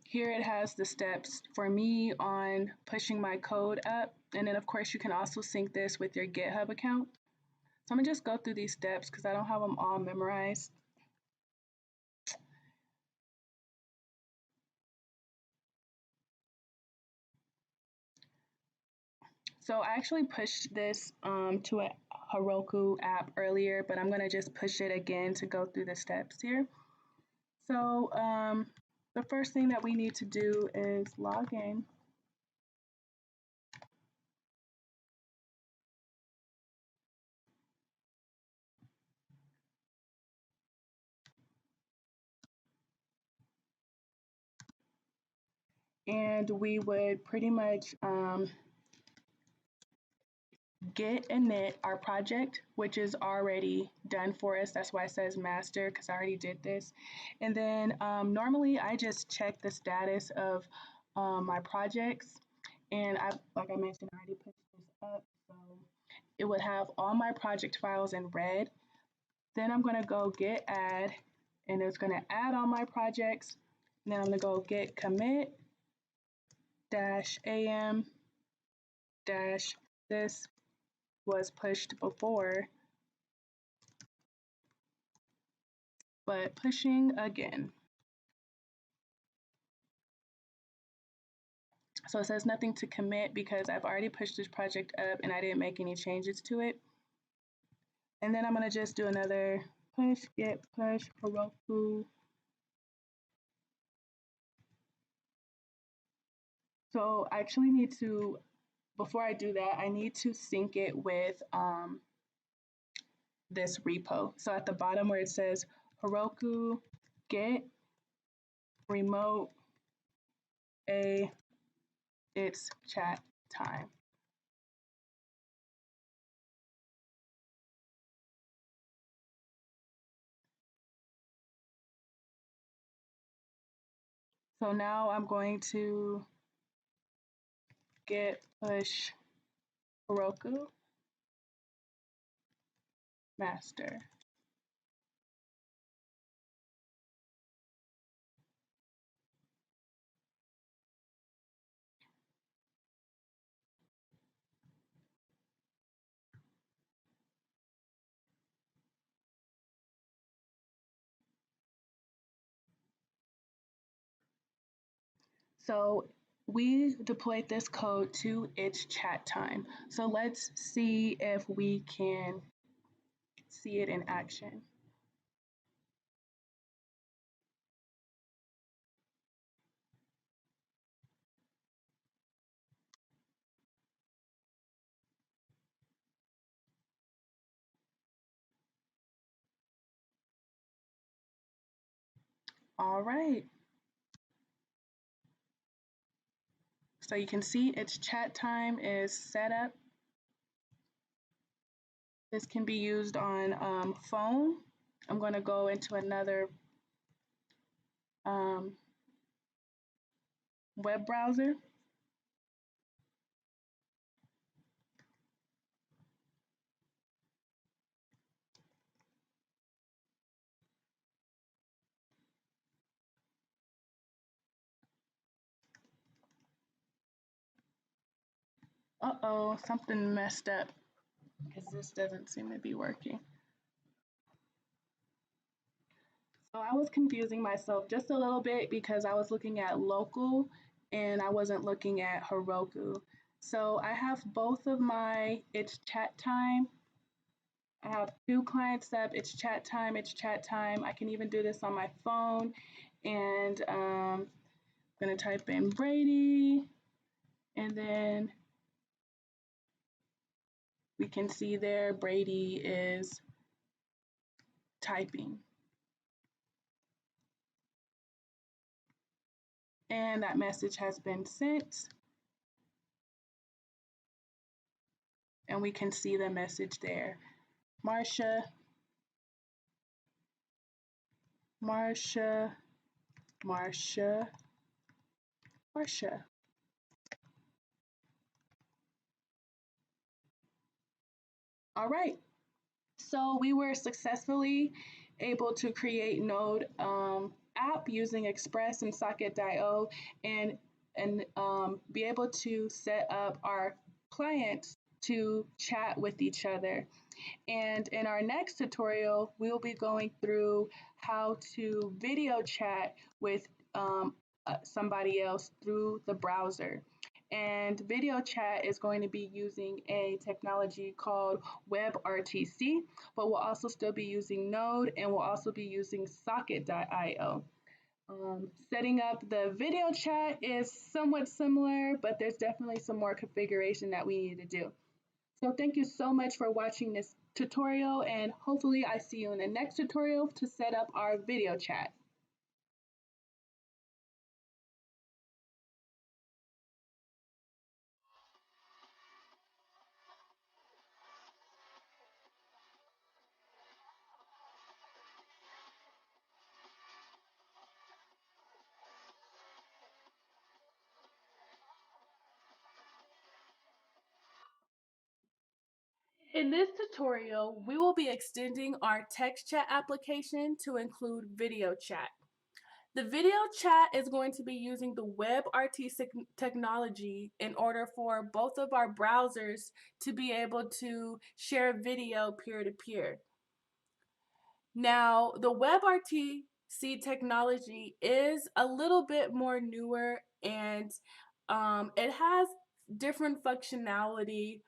here it has the steps for me on pushing my code up. And then of course you can also sync this with your GitHub account. So I'm gonna just go through these steps because I don't have them all memorized. So I actually pushed this to a Heroku app earlier, but I'm gonna just push it again to go through the steps here. So the first thing that we need to do is log in. And we would pretty much git init our project, which is already done for us. That's why it says master, because I already did this. And then normally I just check the status of my projects. And like I mentioned, I already put this up. So it would have all my project files in red. Then I'm gonna go git add, and it's gonna add all my projects. And then I'm gonna go git commit -am -this was pushed before, but pushing again. So it says nothing to commit because I've already pushed this project up and I didn't make any changes to it. And then I'm gonna just do another push, git push, Heroku. So I actually need to, before I do that, I need to sync it with this repo. So at the bottom where it says Heroku git remote it's chat time. So now I'm going to git push Heroku master. So we deployed this code to its chat time. So let's see if we can see it in action. All right. So you can see its chat time is set up. This can be used on phone. I'm going to go into another um, web browser. Uh-oh, something messed up because this doesn't seem to be working. So I was confusing myself just a little bit because I was looking at local and I wasn't looking at Heroku. So I have both of my it's chat time. I have two clients up, it's chat time, it's chat time. I can even do this on my phone and I'm gonna type in Brady and then we can see there Brady is typing. And that message has been sent and we can see the message there. Marcia, Marcia, Marcia, Marcia. All right. So we were successfully able to create Node app using Express and Socket.io and be able to set up our clients to chat with each other. And in our next tutorial, we'll be going through how to video chat with somebody else through the browser. And video chat is going to be using a technology called WebRTC, but we'll also still be using Node and we'll also be using Socket.io. Setting up the video chat is somewhat similar, but there's definitely some more configuration that we need to do. So thank you so much for watching this tutorial and hopefully I see you in the next tutorial to set up our video chat. In this tutorial, we will be extending our text chat application to include video chat. The video chat is going to be using the WebRTC technology in order for both of our browsers to be able to share video peer-to-peer. Now, the WebRTC technology is a little bit more newer and it has different functionality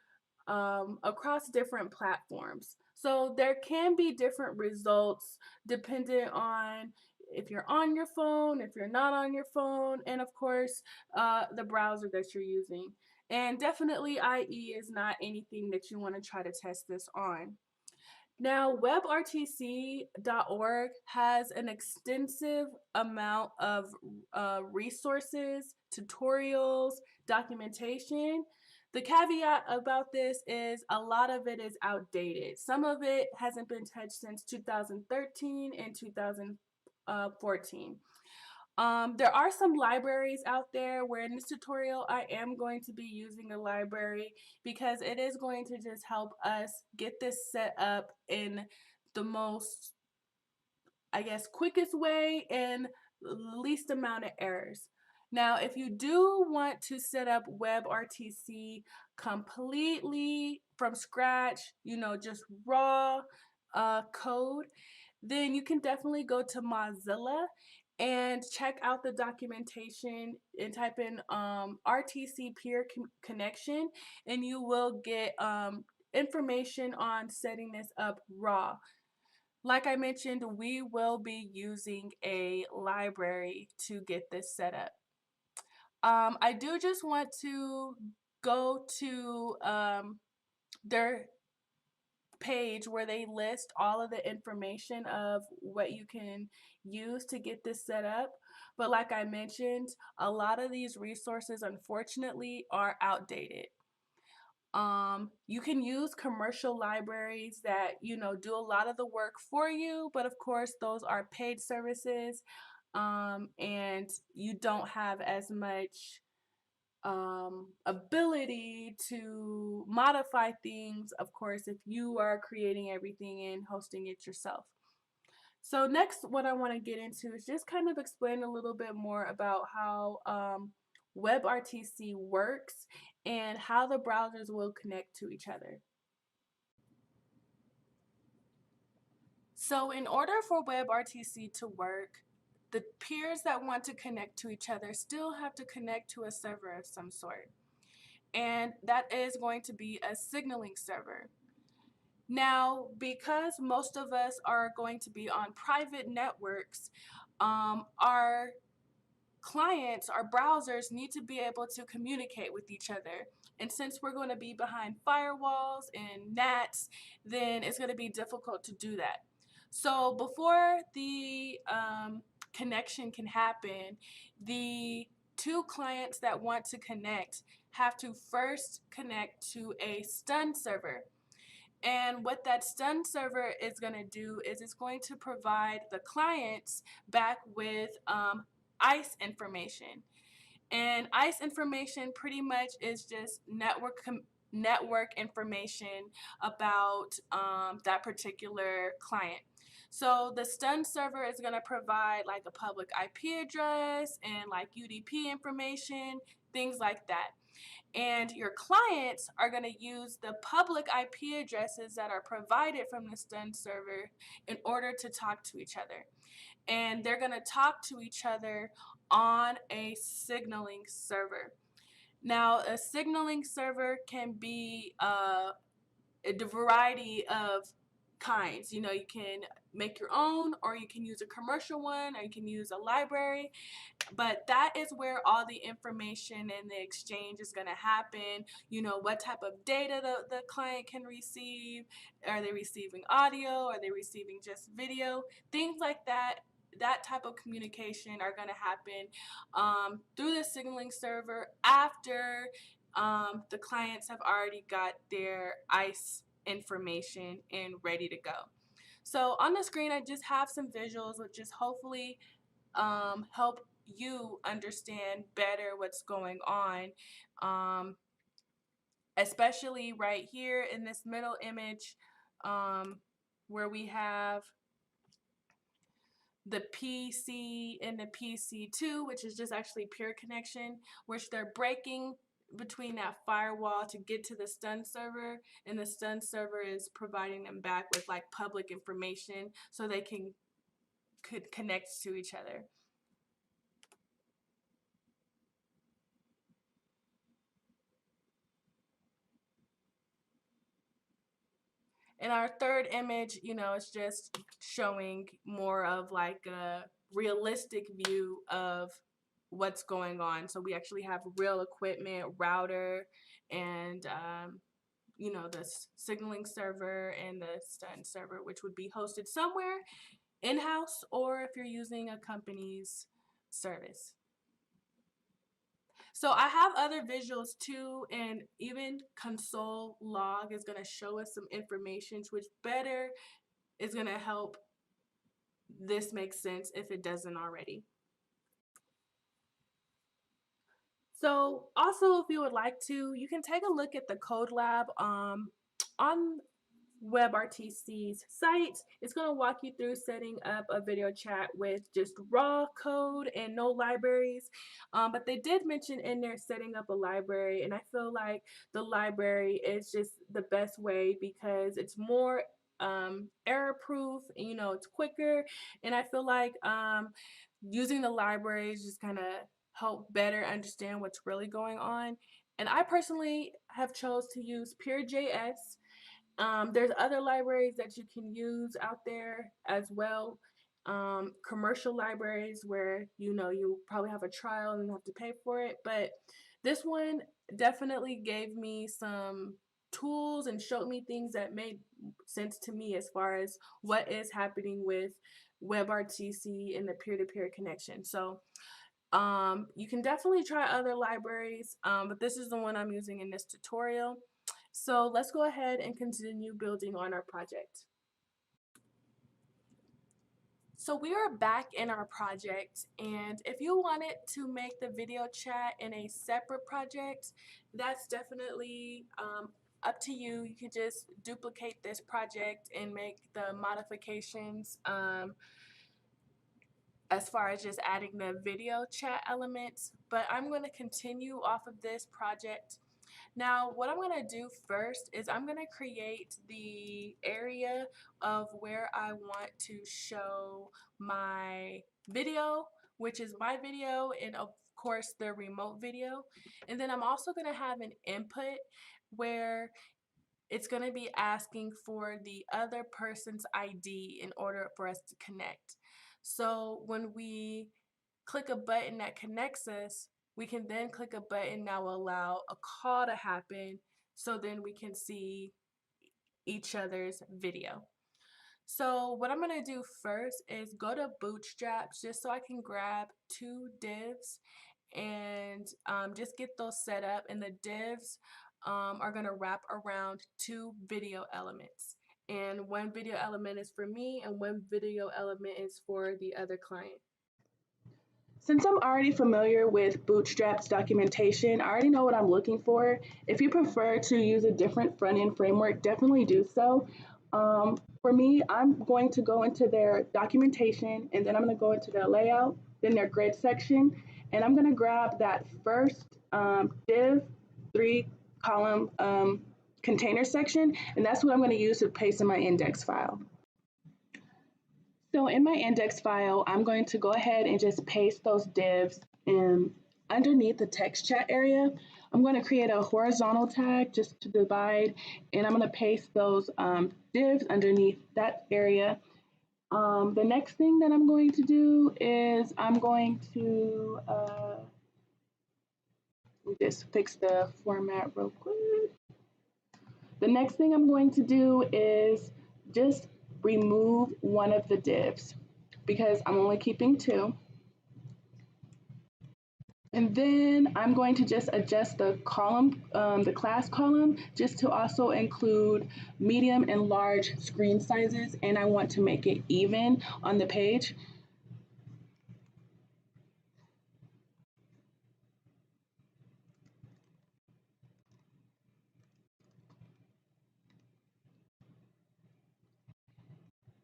across different platforms. So there can be different results dependent on if you're on your phone, if you're not on your phone, and of course, the browser that you're using. And definitely IE is not anything that you want to try to test this on. Now, webrtc.org has an extensive amount of resources, tutorials, documentation. The caveat about this is a lot of it is outdated. Some of it hasn't been touched since 2013 and 2014. There are some libraries out there where in this tutorial I am going to be using a library because it is going to just help us get this set up in the most, I guess, quickest way and least amount of errors. Now, if you do want to set up WebRTC completely from scratch, just raw code, then you can definitely go to Mozilla and check out the documentation and type in RTC peer connection, and you will get information on setting this up raw. Like I mentioned, we will be using a library to get this set up. I do just want to go to their page where they list all of the information of what you can use to get this set up. But like I mentioned, a lot of these resources unfortunately are outdated. You can use commercial libraries that, do a lot of the work for you, but of course those are paid services, and you don't have as much ability to modify things, of course, if you are creating everything and hosting it yourself. So next, what I want to get into is just kind of explain a little bit more about how WebRTC works and how the browsers will connect to each other. So in order for WebRTC to work, the peers that want to connect to each other still have to connect to a server of some sort. And that is going to be a signaling server. Now, because most of us are going to be on private networks, our clients, our browsers need to be able to communicate with each other. And since we're going to be behind firewalls and NATs, then it's going to be difficult to do that. So before the connection can happen, the two clients that want to connect have to first connect to a stun server. And what that stun server is going to do is it's going to provide the clients back with ICE information. And ICE information pretty much is just network information about that particular client. So the stun server is going to provide like a public IP address and like UDP information, things like that. And your clients are going to use the public IP addresses that are provided from the stun server in order to talk to each other. And they're going to talk to each other on a signaling server. Now, a signaling server can be a variety of kinds. You can make your own, or you can use a commercial one, or you can use a library. But that is where all the information and the exchange is going to happen. What type of data the client can receive. Are they receiving audio? Are they receiving just video? Things like that. That type of communication are going to happen through the signaling server after the clients have already got their ICE information and ready to go. So on the screen, I just have some visuals which just hopefully help you understand better what's going on, especially right here in this middle image, where we have the PC and the PC2, which is just actually peer connection, which they're breaking between that firewall to get to the stun server, and the stun server is providing them back with like public information so they could connect to each other. And our third image, it's just showing more of like a realistic view of what's going on. So we actually have real equipment, router, and the signaling server and the stun server, which would be hosted somewhere in-house or if you're using a company's service. So I have other visuals too, and even console log is going to show us some information which better is going to help this make sense if it doesn't already. So also, if you would like to, you can take a look at the code lab on WebRTC's site. It's going to walk you through setting up a video chat with just raw code and no libraries. But they did mention in there setting up a library, and I feel like the library is just the best way because it's more error proof, it's quicker, and I feel like using the libraries just kind of help better understand what's really going on. And I personally have chose to use Pure.js. There's other libraries that you can use out there as well. Commercial libraries where you probably have a trial and you have to pay for it. But this one definitely gave me some tools and showed me things that made sense to me as far as what is happening with WebRTC and the peer-to-peer connection. So you can definitely try other libraries, but this is the one I'm using in this tutorial. So let's go ahead and continue building on our project. So we are back in our project, and if you wanted to make the video chat in a separate project, that's definitely up to you. You could just duplicate this project and make the modifications as far as just adding the video chat elements, but I'm going to continue off of this project. Now, what I'm going to do first is I'm going to create the area of where I want to show my video, which is my video and of course the remote video. And then I'm also going to have an input where it's going to be asking for the other person's ID in order for us to connect. So when we click a button that connects us, we can then click a button that will allow a call to happen so then we can see each other's video. So what I'm going to do first is go to Bootstraps just so I can grab two divs and just get those set up, and the divs are going to wrap around two video elements, and one video element is for me and one video element is for the other client. Since I'm already familiar with Bootstrap's documentation, I already know what I'm looking for. If you prefer to use a different front-end framework, definitely do so. For me, I'm going to go into their documentation, and then I'm going to go into their layout, then their grid section, and I'm going to grab that first div 3-column container section, and that's what I'm going to use to paste in my index file. So in my index file, I'm going to go ahead and just paste those divs in underneath the text chat area. I'm going to create a horizontal tag just to divide, and I'm going to paste those divs underneath that area. The next thing that I'm going to do is I'm going to just fix the format real quick. The next thing I'm going to do is just remove one of the divs because I'm only keeping two. And then I'm going to just adjust the column, the class column, just to also include medium and large screen sizes, and I want to make it even on the page.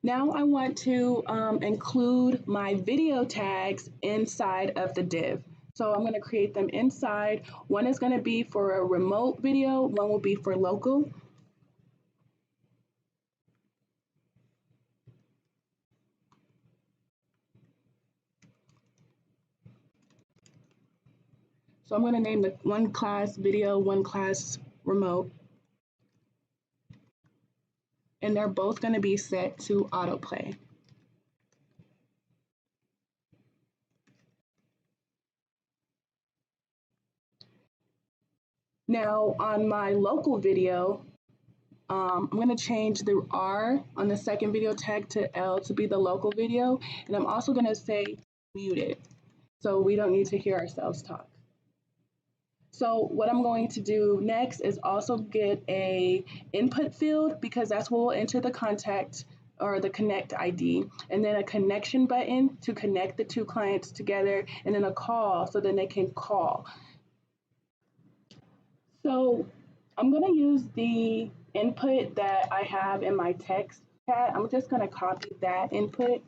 Now I want to include my video tags inside of the div. So I'm going to create them inside. One is going to be for a remote video, one will be for local. So I'm going to name the one class video, one class remote. And they're both going to be set to autoplay. Now on my local video, I'm going to change the R on the second video tag to L to be the local video. And I'm also going to say muted, so we don't need to hear ourselves talk. So what I'm going to do next is also get a input field because that's where we'll enter the contact or the connect ID, and then a connection button to connect the two clients together, and then a call so then they can call. So I'm going to use the input that I have in my text chat. I'm just going to copy that input,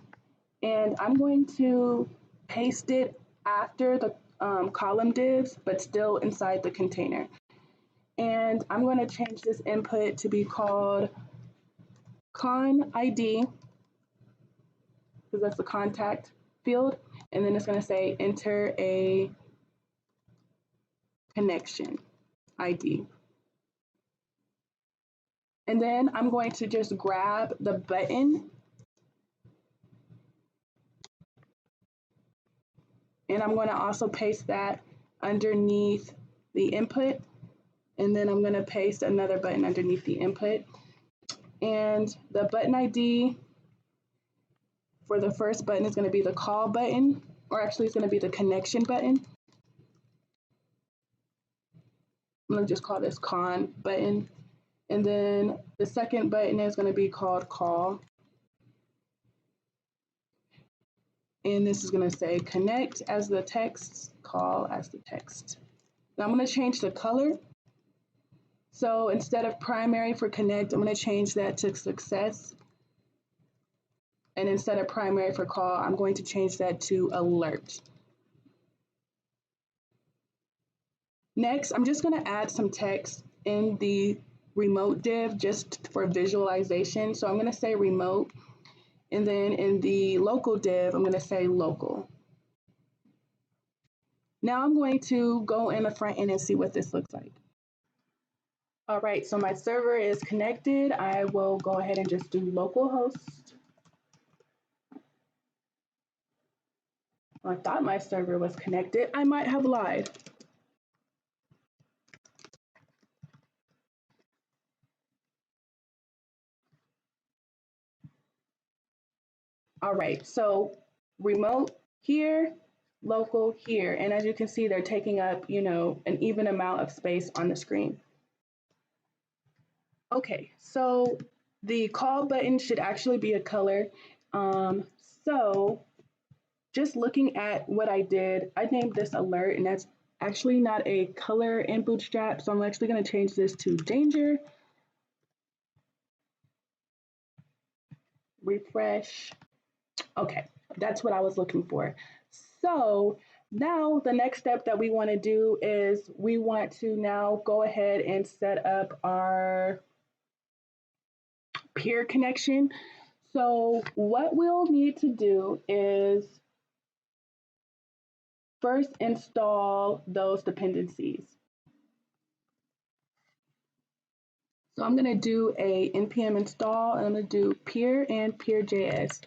and I'm going to paste it after the column divs, but still inside the container. And I'm going to change this input to be called con ID, because that's the contact field. And then it's going to say enter a connection ID. And then I'm going to just grab the button and I'm going to also paste that underneath the input. And then I'm going to paste another button underneath the input. And the button ID for the first button is going to be the call button, or actually it's going to be the connection button. I'm going to just call this con button. And then the second button is going to be called call. And this is going to say connect as the text, call as the text. Now I'm going to change the color. So instead of primary for connect, I'm going to change that to success. And instead of primary for call, I'm going to change that to alert. Next, I'm just going to add some text in the remote div just for visualization. So I'm going to say remote. And then in the local div, I'm going to say local. Now I'm going to go in the front end and see what this looks like. All right, so my server is connected. I will go ahead and just do localhost. I thought my server was connected. I might have lied. All right, so remote here, local here. And as you can see, they're taking up, an even amount of space on the screen. Okay, so the call button should actually be a color. So just looking at what I did, I named this alert, and that's actually not a color in Bootstrap. So I'm actually going to change this to danger. Refresh. Okay, that's what I was looking for. So now the next step that we want to do is we want to now go ahead and set up our peer connection. So what we'll need to do is first install those dependencies. So I'm going to do a npm install, and I'm going to do peer and peer.js.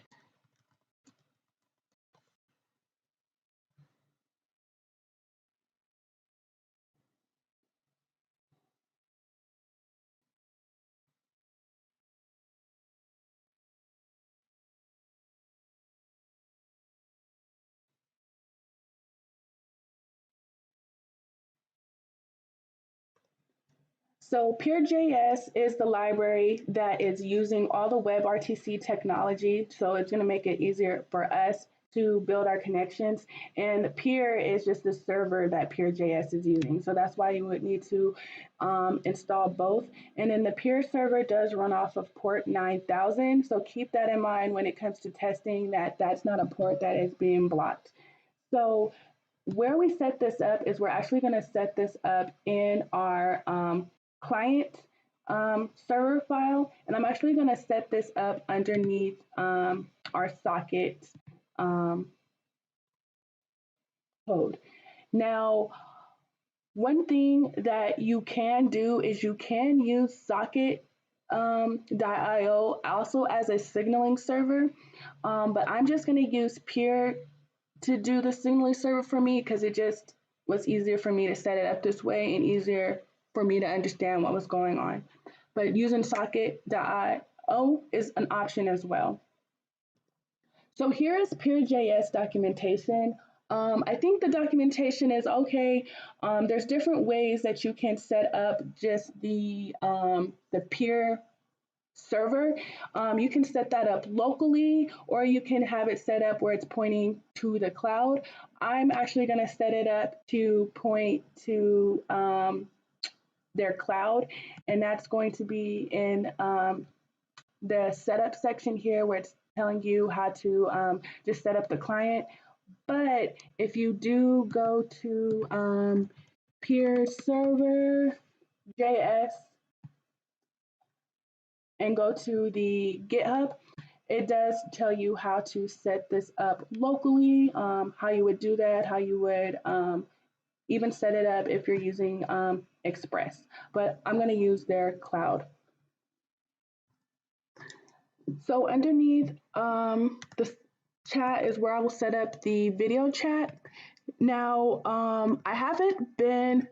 So Peer.js is the library that is using all the WebRTC technology. So it's going to make it easier for us to build our connections. And Peer is just the server that Peer.js is using. So that's why you would need to install both. And then the Peer server does run off of port 9000. So keep that in mind when it comes to testing, that that's not a port that is being blocked. So where we set this up is we're actually going to set this up in our client server file, and I'm actually going to set this up underneath our socket code. Now, one thing that you can do is you can use socket.io also as a signaling server, but I'm just going to use Peer to do the signaling server for me because it just was easier for me to set it up this way and easier for me to understand what was going on. But using socket.io is an option as well. So here is Peer.js documentation. I think the documentation is okay. There's different ways that you can set up just the peer server. You can set that up locally, or you can have it set up where it's pointing to the cloud. I'm actually going to set it up to point to their cloud, and that's going to be in the setup section here where it's telling you how to just set up the client. But if you do go to peer server JS and go to the GitHub, it does tell you how to set this up locally, how you would do that, how you would even set it up if you're using Express. But I'm going to use their cloud. So underneath the chat is where I will set up the video chat. Now, I haven't been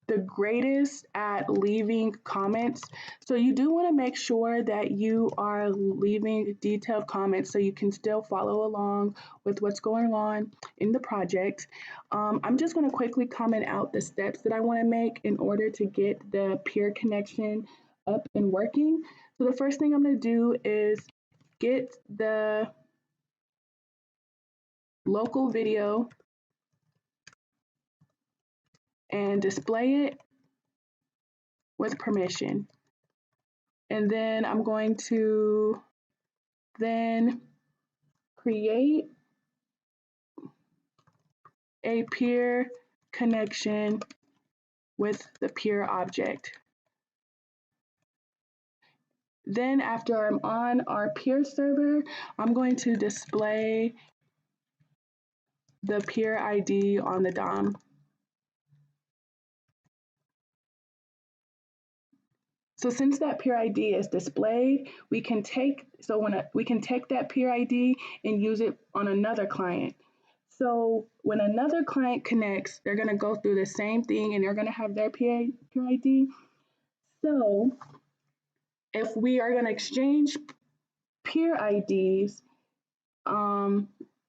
the greatest at leaving comments. So you do want to make sure that you are leaving detailed comments so you can still follow along with what's going on in the project. I'm just going to quickly comment out the steps that I want to make in order to get the peer connection up and working. So the first thing I'm going to do is get the local video and display it with permission. And then I'm going to then create a peer connection with the peer object. Then after I'm on our peer server, I'm going to display the peer ID on the DOM. So since that peer ID is displayed, we can take that peer ID and use it on another client. So when another client connects, they're going to go through the same thing and they're going to have their peer ID. So if we are going to exchange peer IDs,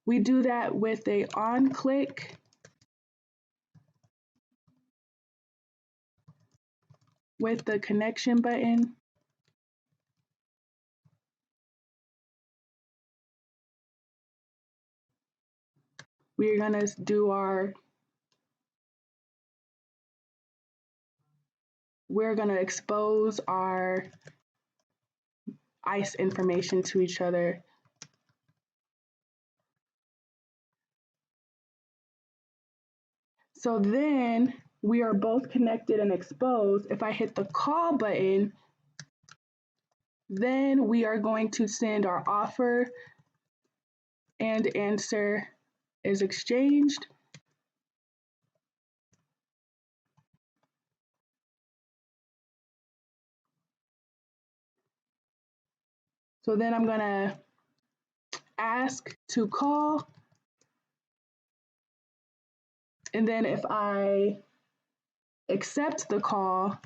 we do that with a on click with the connection button. We're going to do we're going to expose our ICE information to each other. So then we are both connected and exposed. If I hit the call button, then we are going to send our offer and answer is exchanged. So then I'm going to ask to call. And then if I accept the call,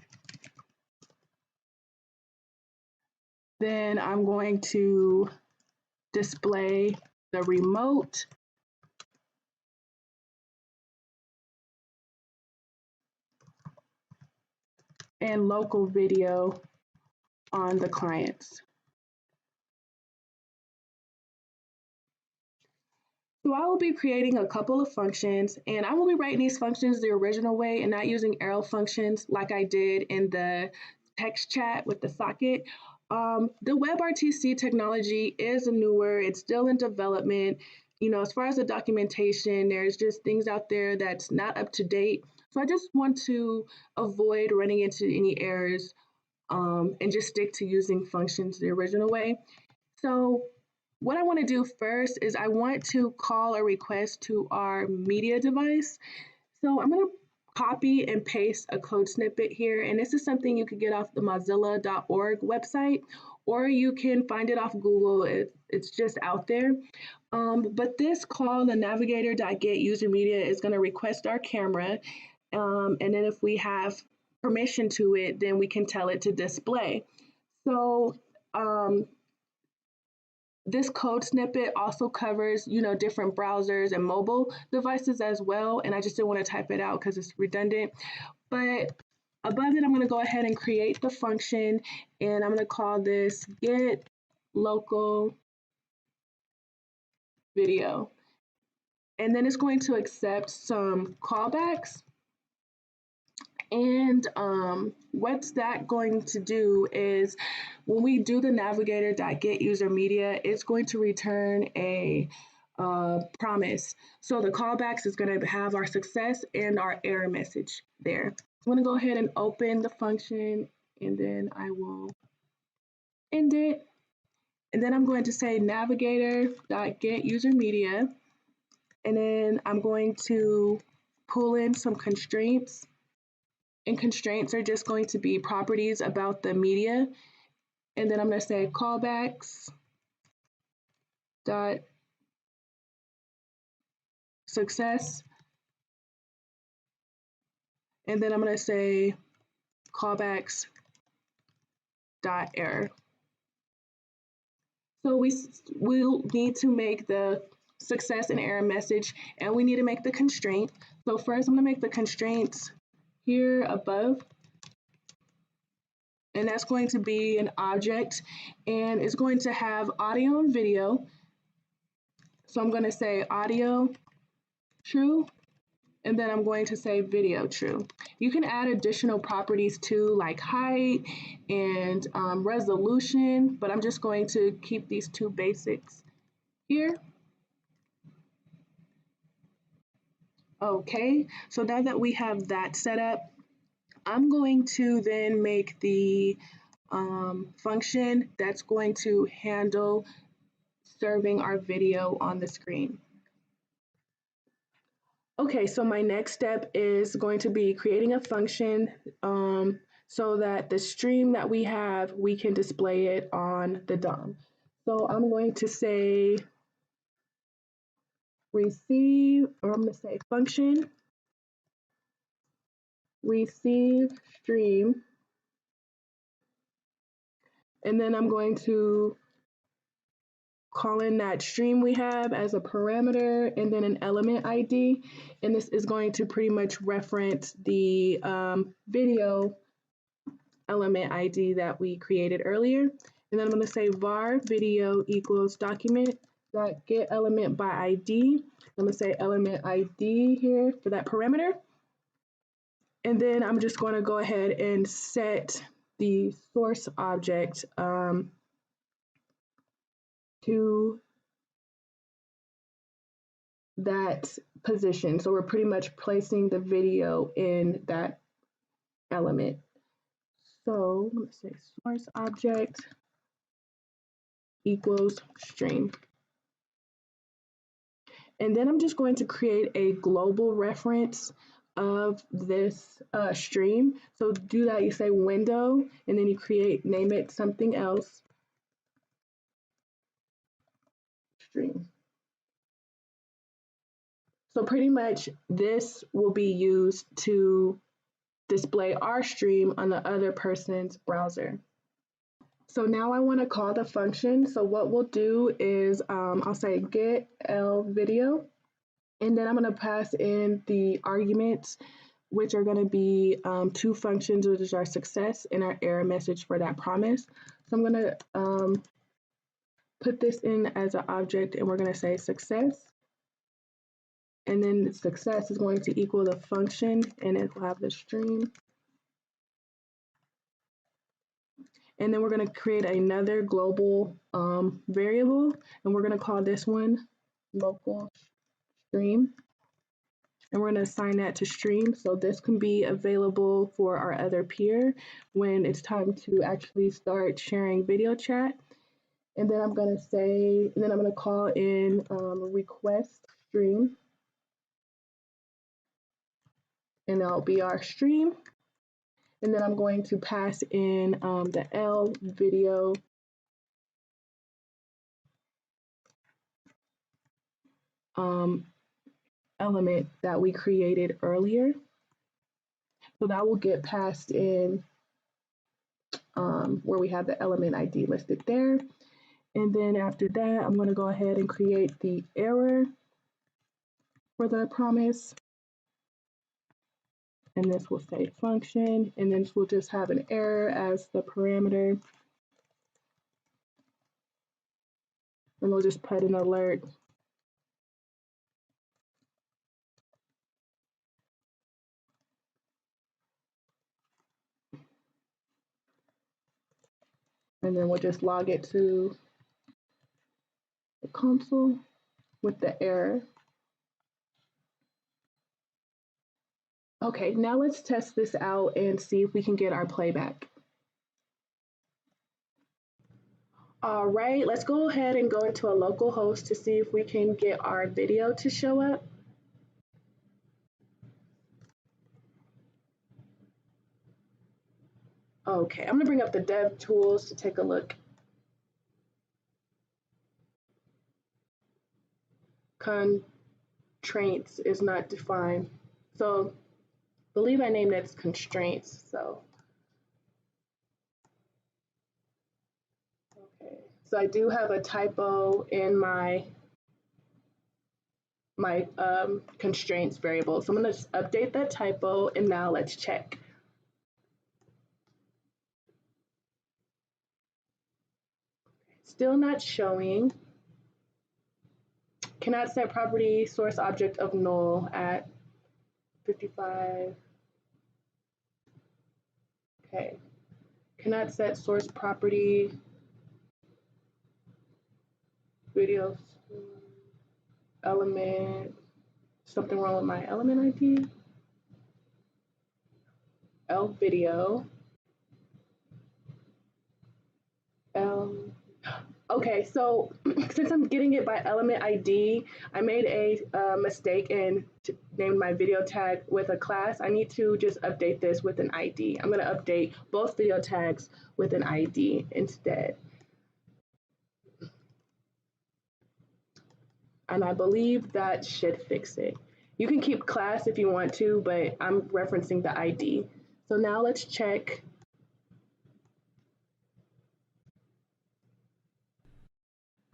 then I'm going to display the remote and local video on the clients. So I will be creating a couple of functions and I will be writing these functions the original way and not using arrow functions like I did in the text chat with the socket. The WebRTC technology is newer, it's still in development. You know, as far as the documentation, there's just things out there that's not up to date. So I just want to avoid running into any errors and just stick to using functions the original way. So what I want to do first is I want to call a request to our media device. So I'm going to copy and paste a code snippet here. And this is something you could get off the mozilla.org website, or you can find it off Google. It's just out there. But this call, the navigator.get user media, is going to request our camera. And then if we have permission to it, then we can tell it to display. So this code snippet also covers, you know, different browsers and mobile devices as well. And I just didn't want to type it out because it's redundant. But above it, I'm going to go ahead and create the function. And I'm going to call this get local video. And then it's going to accept some callbacks. And what's that going to do is when we do the navigator.get user media, it's going to return a promise. So the callbacks is going to have our success and our error message there. I'm going to go ahead and open the function and then I will end it. And then I'm going to say navigator.getUserMedia. And then I'm going to pull in some constraints. And constraints are just going to be properties about the media. And then I'm going to say callbacks dot success. And then I'm going to say callbacks dot error. So we'll need to make the success and error message, and we need to make the constraint. So first I'm going to make the constraints here above, and that's going to be an object, and it's going to have audio and video. So I'm going to say audio true, and then I'm going to say video true. You can add additional properties too, like height and resolution, but I'm just going to keep these two basics here. Okay, so now that we have that set up, I'm going to then make the function that's going to handle serving our video on the screen. Okay, so my next step is going to be creating a function so that the stream that we have, we can display it on the DOM. So I'm going to say receive, or I'm going to say function receive stream, and then I'm going to call in that stream we have as a parameter and then an element ID. And this is going to pretty much reference the video element ID that we created earlier. And then I'm going to say var video equals document dot get element by ID. I'm going to say element ID here for that parameter. And then I'm just going to go ahead and set the source object to that position. So we're pretty much placing the video in that element. So let's say source object equals stream. And then I'm just going to create a global reference of this stream. So to do that, you say window, and then you name it something else, stream. So pretty much this will be used to display our stream on the other person's browser. So now I want to call the function. So what we'll do is I'll say get L video, and then I'm going to pass in the arguments, which are going to be two functions, which is our success and our error message for that promise. So I'm going to put this in as an object, and we're going to say success. And then the success is going to equal the function, and it will have the stream. And then we're going to create another global variable, and we're going to call this one local stream. And we're going to assign that to stream. So this can be available for our other peer when it's time to actually start sharing video chat. And then I'm going to say, and then I'm going to call in request stream. And that'll be our stream. And then I'm going to pass in the L video element that we created earlier. So that will get passed in where we have the element ID listed there. And then after that, I'm going to go ahead and create the error for the promise. And this will say function, and then we'll just have an error as the parameter. And we'll just put an alert. And then we'll just log it to the console with the error. Okay, now let's test this out and see if we can get our playback. All right, let's go ahead and go into a local host to see if we can get our video to show up. Okay, I'm gonna bring up the dev tools to take a look. Constraints is not defined. So I believe I named it constraints. So, okay. So I do have a typo in my constraints variable. So I'm gonna just update that typo and now let's check. Still not showing. Cannot set property source object of null at 55. Okay. Cannot set source property video element. Something wrong with my element ID. L video. L. Okay, so since I'm getting it by element ID, I made a mistake and named my video tag with a class. I need to just update this with an ID. I'm gonna update both video tags with an ID instead. And I believe that should fix it. You can keep class if you want to, but I'm referencing the ID. So now let's check.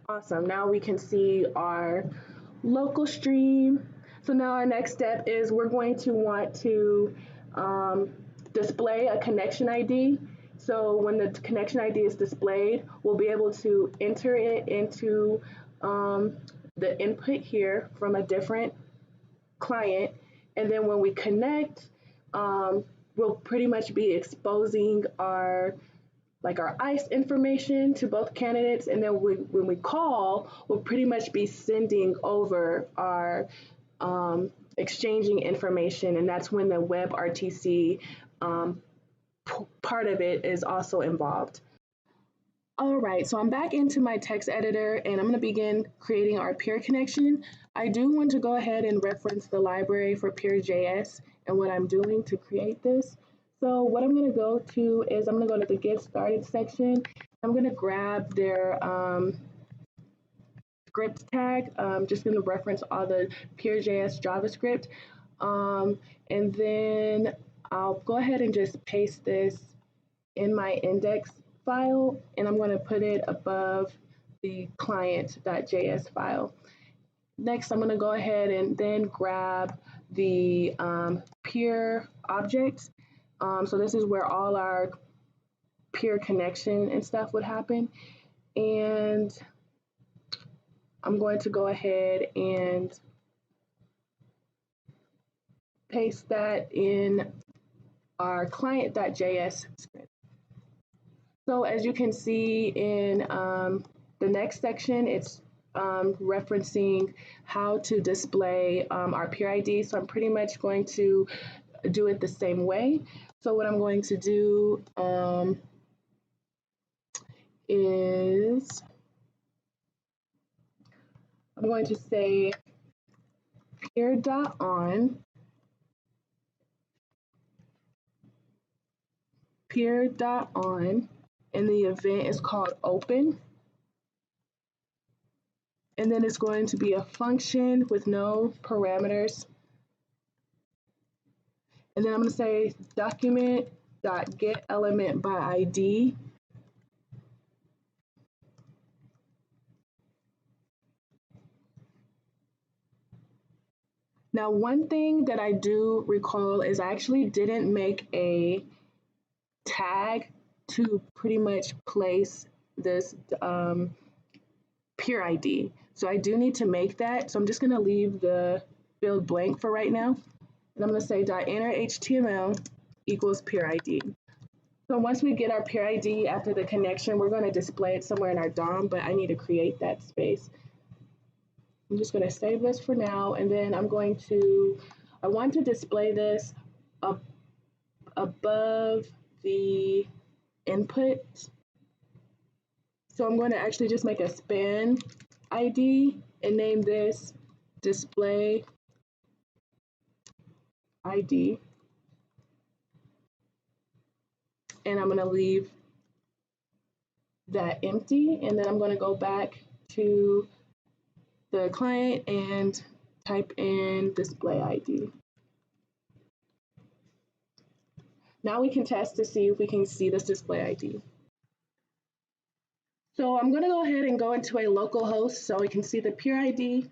Awesome, now we can see our local stream. So now our next step is we're going to want to display a connection ID. So when the connection ID is displayed, we'll be able to enter it into the input here from a different client. And then when we connect, we'll pretty much be exposing our ICE information to both candidates. And then when we call, we'll pretty much be sending over our exchanging information. And that's when the web RTC part of it is also involved. All right, so I'm back into my text editor and I'm gonna begin creating our peer connection. I do want to go ahead and reference the library for peer.js and what I'm doing to create this. So what I'm gonna go to is I'm gonna go to the get started section. I'm gonna grab their script tag. I'm just gonna reference all the peer.js JavaScript. And then I'll go ahead and just paste this in my index file, and I'm going to put it above the client.js file. Next, I'm going to go ahead and then grab the peer object. So this is where all our peer connection and stuff would happen. And I'm going to go ahead and paste that in our client.js script. So as you can see in the next section, it's referencing how to display our peer ID. So I'm pretty much going to do it the same way. So what I'm going to do is I'm going to say peer.on, peer.on, and the event is called open. And then it's going to be a function with no parameters. And then I'm going to say document.getElementById. Now, one thing that I do recall is I actually didn't make a tag to pretty much place this peer ID. So I do need to make that. So I'm just going to leave the field blank for right now. And I'm going to say .enter HTML equals peer ID. So once we get our peer ID after the connection, we're going to display it somewhere in our DOM, but I need to create that space. I'm just going to save this for now, and then I want to display this above the input. So I'm going to actually just make a span ID and name this display ID. And I'm going to leave that empty. And then I'm going to go back to the client and type in display ID. Now we can test to see if we can see this display ID. So I'm going to go ahead and go into a local host so we can see the peer ID.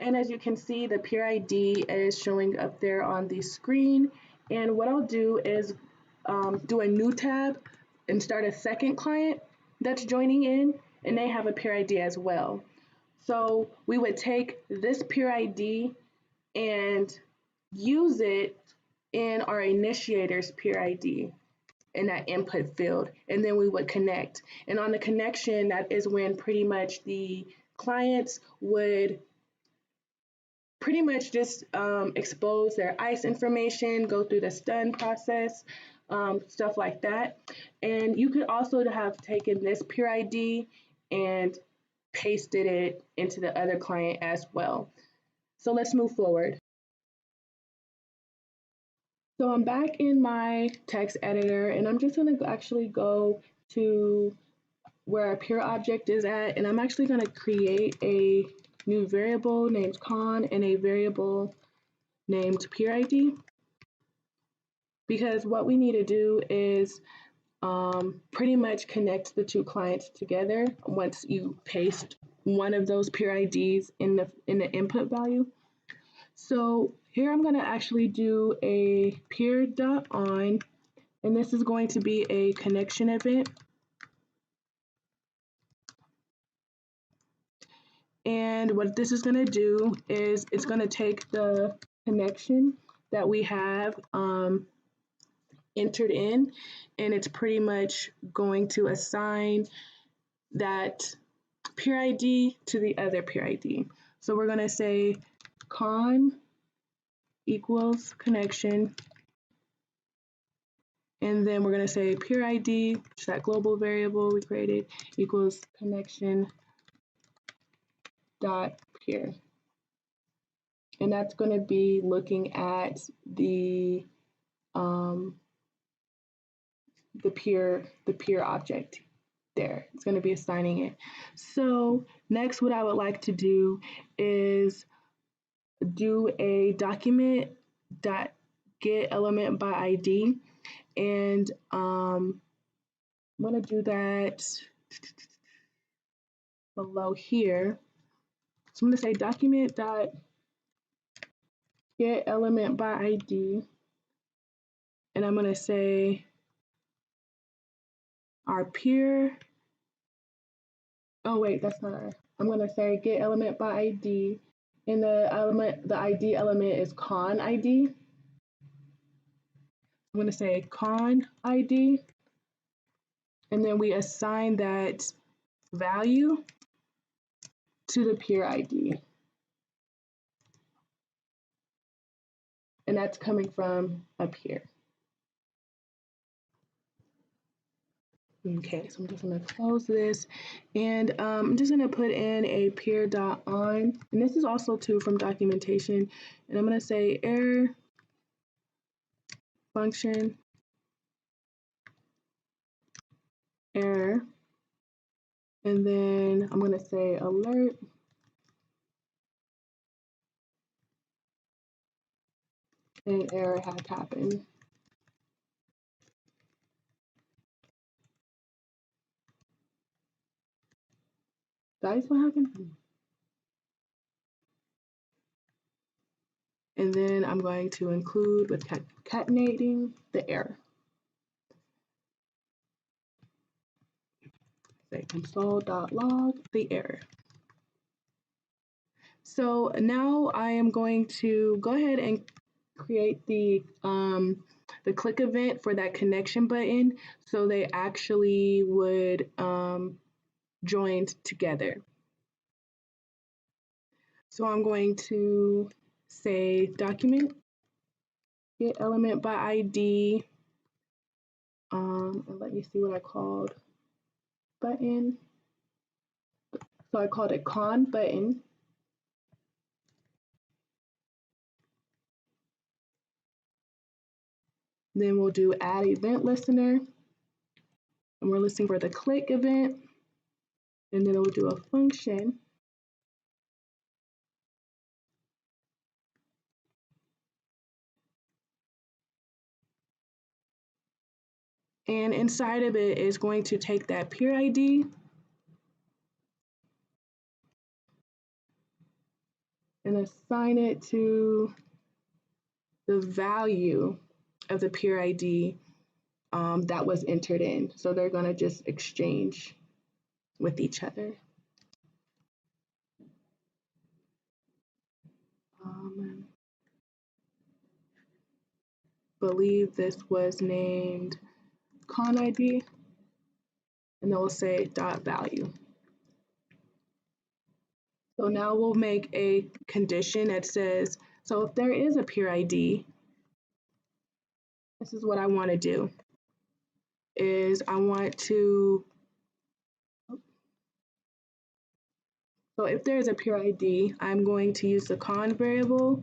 And as you can see, the peer ID is showing up there on the screen. And what I'll do is do a new tab and start a second client that's joining in, and they have a peer ID as well. So we would take this peer ID and use it in our initiator's peer ID in that input field, and then we would connect. And on the connection, that is when pretty much the clients would pretty much just expose their ICE information, go through the stun process, stuff like that. And you could also have taken this peer ID and pasted it into the other client as well. So let's move forward. So I'm back in my text editor, and I'm just going to actually go to where our peer object is at, and I'm actually going to create a new variable named con and a variable named peer ID, because what we need to do is pretty much connect the two clients together once you paste one of those peer IDs in the input value. So here I'm going to actually do a peer.on, and this is going to be a connection event. And what this is going to do is it's going to take the connection that we have entered in, and it's pretty much going to assign that peer ID to the other peer ID. So we're going to say con equals connection, and then we're going to say peer ID, which is that global variable we created, equals connection dot peer. And that's going to be looking at the peer object there. It's going to be assigning it. So next, what I would like to do is do a document dot get element by ID, and I'm going to do that below here. So I'm going to say document dot get element by ID, and I'm going to say our peer. Oh wait, that's not our. I'm going to say get element by ID, and the ID element is con ID. I'm going to say con ID, and then we assign that value to the peer ID. And that's coming from up here. Okay, so I'm just going to close this, and I'm just going to put in a peer.on, and this is also too from documentation, and I'm going to say error function error, and then I'm going to say alert, an error has happened. That's what happened. And then I'm going to include with concatenating the error. Say console.log the error. So now I am going to go ahead and create the click event for that connection button, so they actually would join together. So I'm going to say document get element by ID, And let me see what I called button. So I called it con button. Then we'll do add event listener. And we're listening for the click event. And then we'll do a function. And inside of it is going to take that peer ID and assign it to the value of the peer ID that was entered in. So they're going to just exchange with each other. Believe this was named con ID, and then we'll say dot value. So now we'll make a condition that says, so if there is a peer ID, this is what I want to do, is I want to, so if there's a peer ID, I'm going to use the con variable,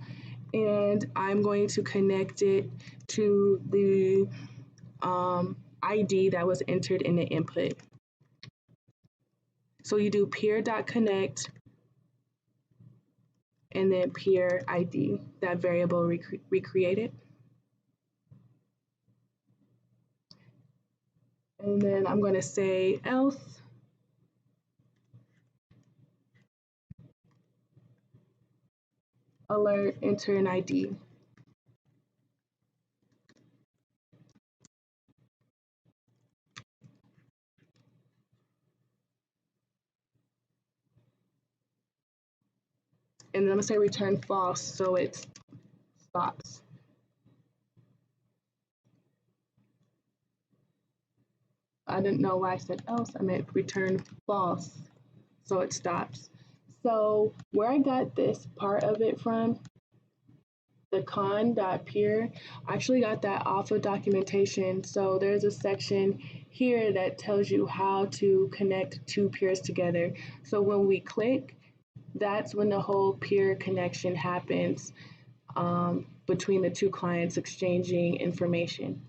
and I'm going to connect it to the ID that was entered in the input. So you do peer.connect and then peer ID, that variable recreated. And then I'm going to say else alert enter an ID. And then I'm going to say return false so it stops. I didn't know why I said else. I meant return false so it stops. So where I got this part of it from, the con.peer, I actually got that off of documentation. So there's a section here that tells you how to connect two peers together. So when we click, that's when the whole peer connection happens between the two clients exchanging information.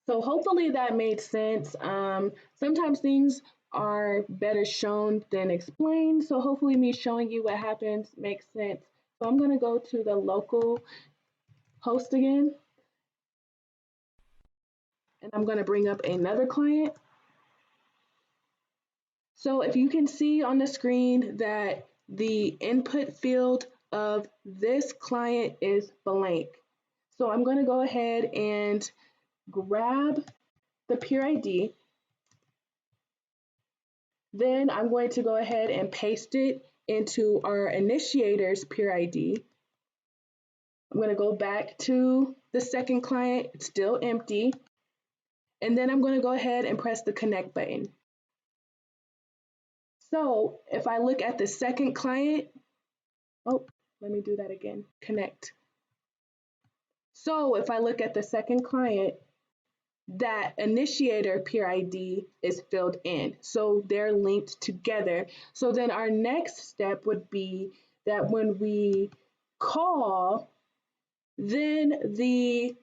So hopefully that made sense. Sometimes things are better shown than explained. So hopefully me showing you what happens makes sense. So I'm gonna go to the local host again, and I'm gonna bring up another client. So if you can see on the screen that the input field of this client is blank. So I'm gonna go ahead and grab the peer ID. Then I'm going to go ahead and paste it into our initiator's peer ID. I'm going to go back to the second client, it's still empty. And then I'm going to go ahead and press the connect button. So if I look at the second client, oh, let me do that again, connect. So if I look at the second client, that initiator peer ID is filled in. So they're linked together. So then our next step would be that when we call, then the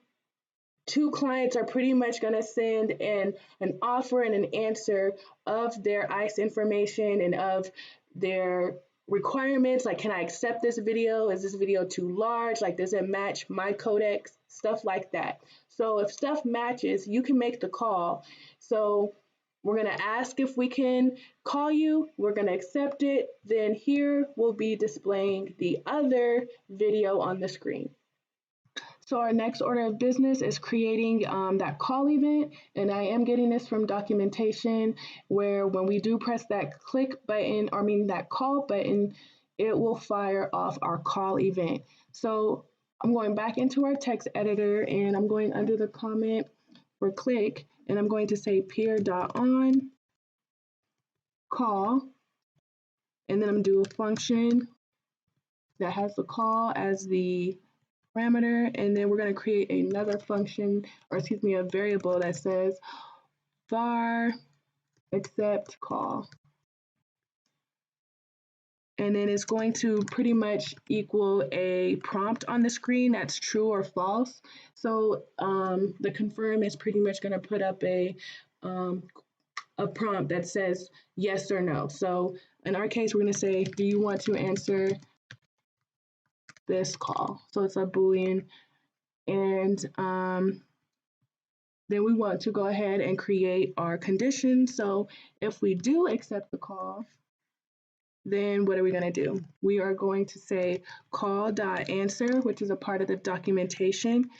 two clients are pretty much going to send in an offer and an answer of their ICE information and of their requirements, like can I accept this video, is this video too large, like does it match my codecs, stuff like that. So if stuff matches, you can make the call. So we're going to ask if we can call you, we're going to accept it, then here we'll be displaying the other video on the screen. So our next order of business is creating that call event, and I am getting this from documentation where when we do press that click button, or I mean that call button, it will fire off our call event. So I'm going back into our text editor and I'm going under the comment for click, and I'm going to say peer.on call, and then I'm going to do a function that has the call as the parameter, and then we're going to create another function, or excuse me, a variable that says var accept call. And then it's going to pretty much equal a prompt on the screen that's true or false. So the confirm is pretty much going to put up a prompt that says yes or no. So in our case, we're going to say, do you want to answer this call? So it's a Boolean. And then we want to go ahead and create our condition. So if we do accept the call, then what are we going to do? We are going to say call.answer, which is a part of the documentation.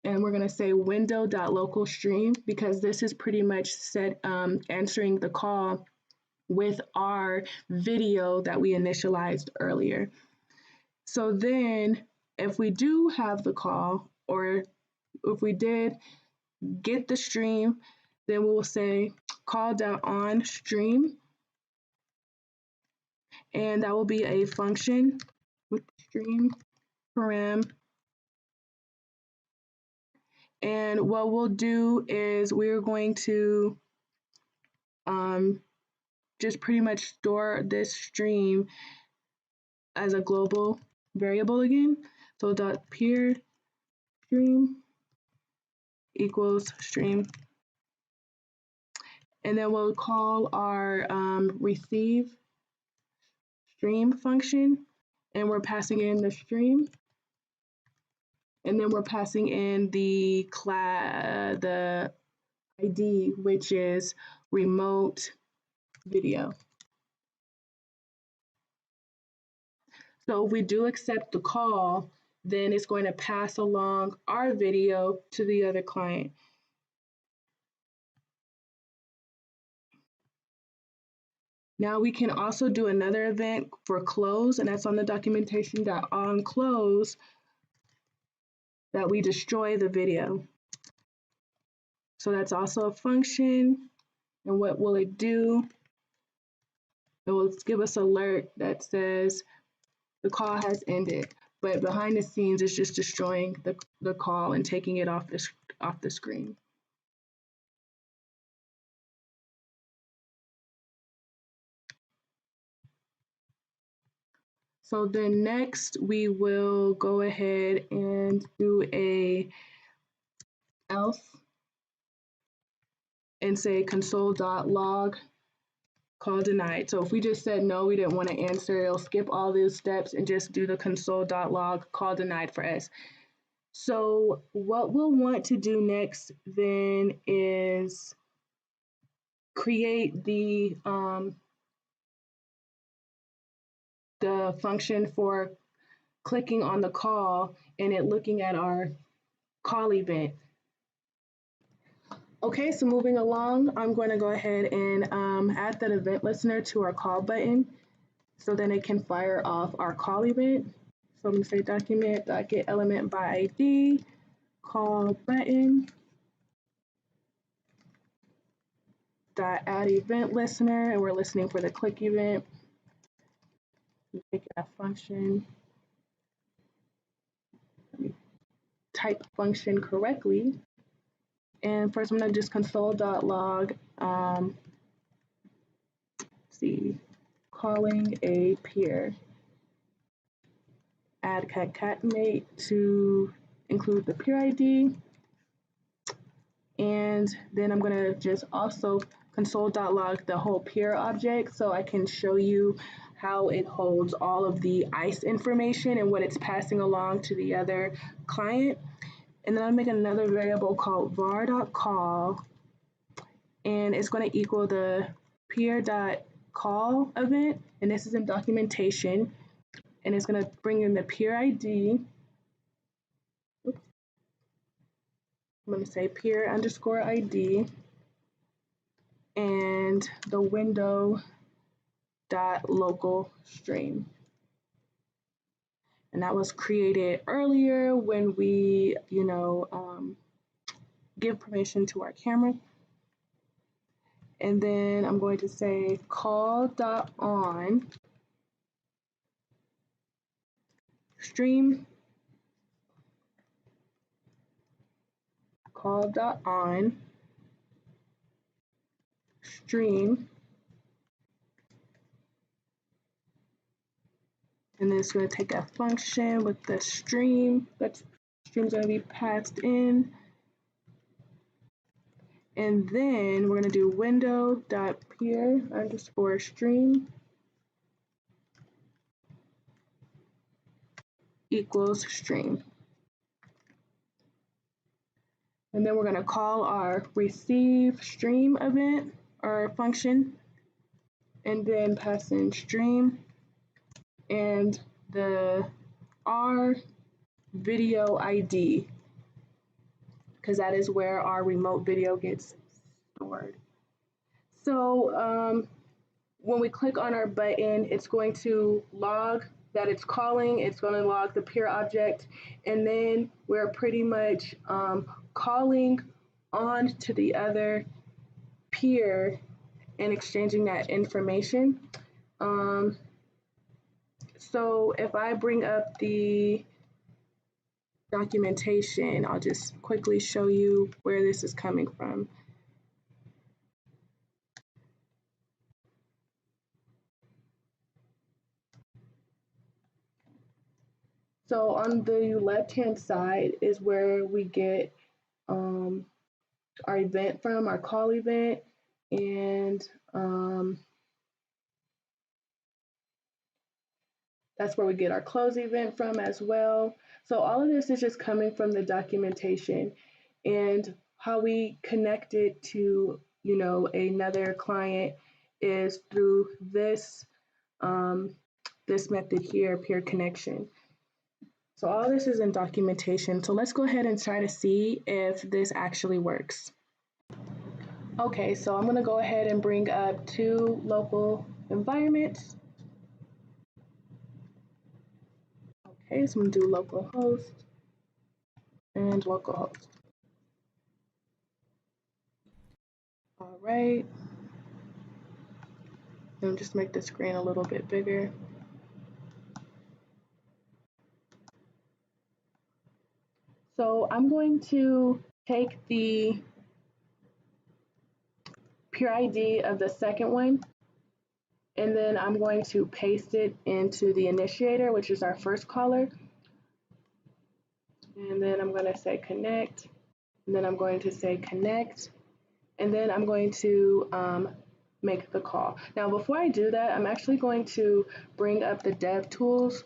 And we're going to say window.local stream, because this is pretty much set answering the call with our video that we initialized earlier. So then if we do have the call, or if we did get the stream, then we'll say call.onStream, and that will be a function with stream param. And what we'll do is we're going to just pretty much store this stream as a global variable again. So dot peer stream equals stream. And then we'll call our receive stream function, and we're passing in the stream. And then we're passing in the ID, which is remote video. So if we do accept the call, then it's going to pass along our video to the other client. Now we can also do another event for close, and that's on the documentation.onClose, that we destroy the video. So that's also a function. And what will it do? It will give us an alert that says the call has ended. But behind the scenes, it's just destroying the call and taking it off the screen. So then next we will go ahead and do a else and say console.log call denied. So if we just said no, we didn't want to answer, it'll skip all those steps and just do the console.log call denied for us. So what we'll want to do next then is create the function for clicking on the call and it looking at our call event. Okay, so moving along, I'm going to go ahead and add that event listener to our call button, so then it can fire off our call event. So I'm going to say document.get element by ID, call button, dot add event listener, and we're listening for the click event. Take that function, type function correctly. And first I'm going to just console.log, see, calling a peer. Add concatenate to include the peer ID. And then I'm going to just also console.log the whole peer object so I can show you how it holds all of the ICE information and what it's passing along to the other client. And then I'll make another variable called var.call, and it's going to equal the peer.call event, and this is in documentation, and it's going to bring in the peer ID. Oops. I'm going to say peer underscore ID and the window dot local stream. And that was created earlier when we, give permission to our camera. And then I'm going to say call.on stream call.on stream, and then it's going to take a function with the stream. That stream's going to be passed in. And then we're going to do window.peer underscore stream equals stream. And then we're going to call our receive stream event or function, and then pass in stream and the R video ID, because that is where our remote video gets stored. So when we click on our button, it's going to log that it's calling, it's going to log the peer object, and then we're pretty much calling on to the other peer and exchanging that information. So if I bring up the documentation, I'll just quickly show you where this is coming from. So on the left-hand side is where we get our event from, our call event, and that's where we get our close event from as well. So all of this is just coming from the documentation, and how we connect it to, you know, another client is through this this method here, peer connection. So all this is in documentation. So let's go ahead and try to see if this actually works. Okay, so I'm gonna go ahead and bring up two local environments. Okay, so I'm gonna do localhost and localhost. All right, and just make the screen a little bit bigger. So I'm going to take the peer ID of the second one, and then I'm going to paste it into the initiator, which is our first caller. And then I'm going to say connect, and then I'm going to say connect, and then I'm going to make the call. Now, before I do that, I'm actually going to bring up the dev tools,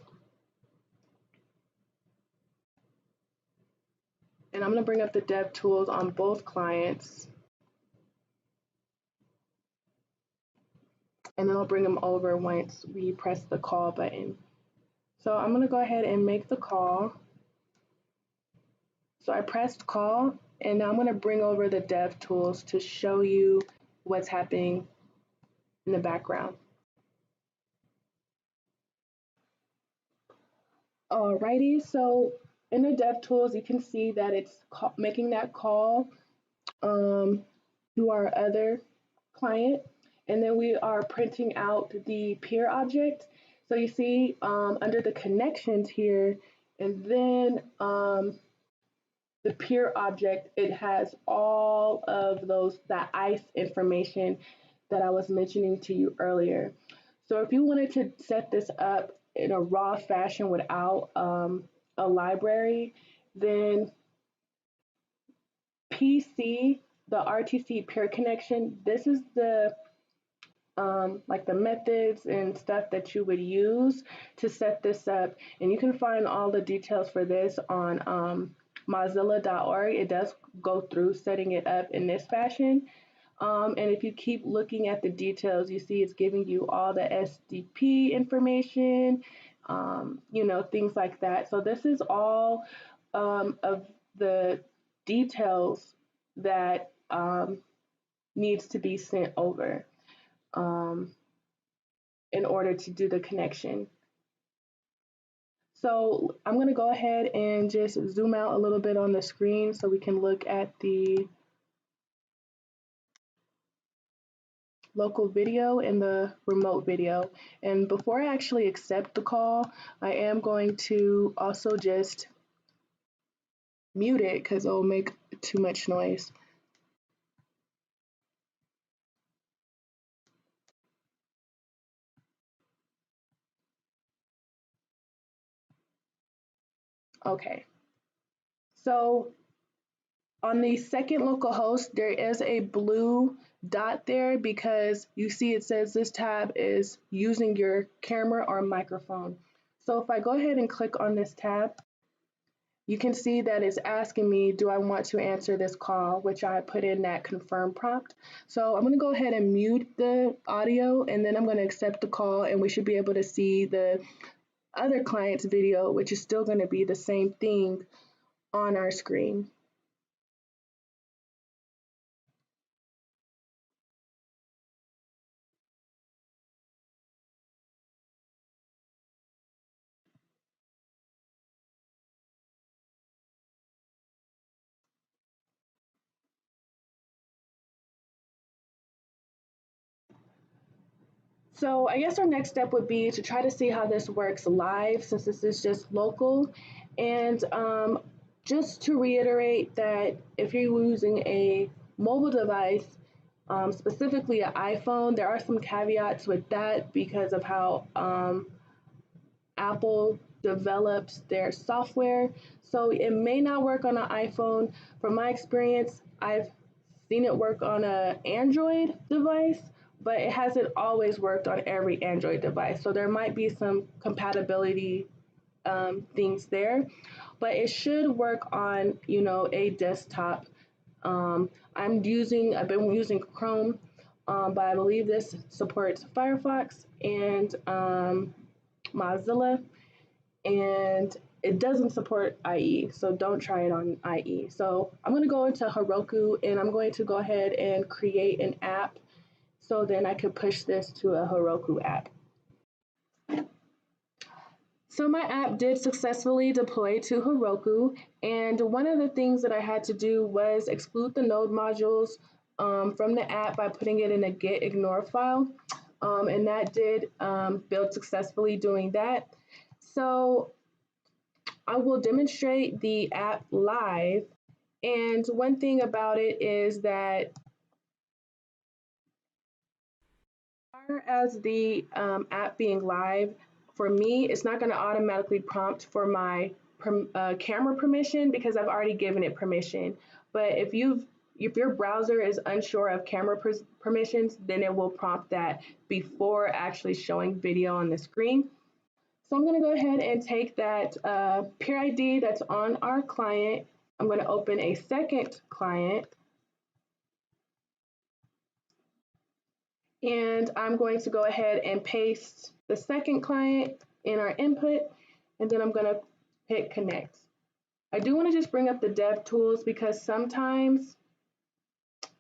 and I'm going to bring up the dev tools on both clients, and then I'll bring them over once we press the call button. So I'm going to go ahead and make the call. So I pressed call, and now I'm going to bring over the dev tools to show you what's happening in the background. Alrighty, so in the dev tools, you can see that it's making that call to our other client, and then we are printing out the peer object. So you see under the connections here, and then the peer object, it has all of that ICE information that I was mentioning to you earlier. So if you wanted to set this up in a raw fashion without a library, then PC, the RTC peer connection, this is the like the methods and stuff that you would use to set this up. And you can find all the details for this on mozilla.org. It does go through setting it up in this fashion. And if you keep looking at the details, you see it's giving you all the SDP information, you know, things like that. So this is all of the details that needs to be sent over in order to do the connection. So I'm going to go ahead and just zoom out a little bit on the screen so we can look at the local video and the remote video. And before I actually accept the call, I am going to also just mute it because it'll make too much noise. Okay, so on the second localhost, there is a blue dot there because you see it says this tab is using your camera or microphone. So if I go ahead and click on this tab, you can see that it's asking me, do I want to answer this call, which I put in that confirm prompt. So I'm going to go ahead and mute the audio, and then I'm going to accept the call, and we should be able to see the other client's video, which is still going to be the same thing on our screen. So I guess our next step would be to try to see how this works live, since this is just local. And just to reiterate that if you're using a mobile device, specifically an iPhone, there are some caveats with that because of how Apple develops their software. So it may not work on an iPhone. From my experience, I've seen it work on an Android device, but it hasn't always worked on every Android device. So there might be some compatibility things there, but it should work on, you know, a desktop. I've been using Chrome, but I believe this supports Firefox and Mozilla, and it doesn't support IE, so don't try it on IE. So I'm going to go into Heroku, and I'm going to go ahead and create an app so then I could push this to a Heroku app. So my app did successfully deploy to Heroku, and one of the things that I had to do was exclude the node modules from the app by putting it in a git ignore file, and that did build successfully doing that. So I will demonstrate the app live, and one thing about it is that as far as the app being live, for me, it's not going to automatically prompt for my camera permission because I've already given it permission. But if your browser is unsure of camera permissions, then it will prompt that before actually showing video on the screen. So I'm going to go ahead and take that peer ID that's on our client. I'm going to open a second client, and I'm going to go ahead and paste the second client in our input, and then I'm going to hit connect. I do want to just bring up the dev tools because sometimes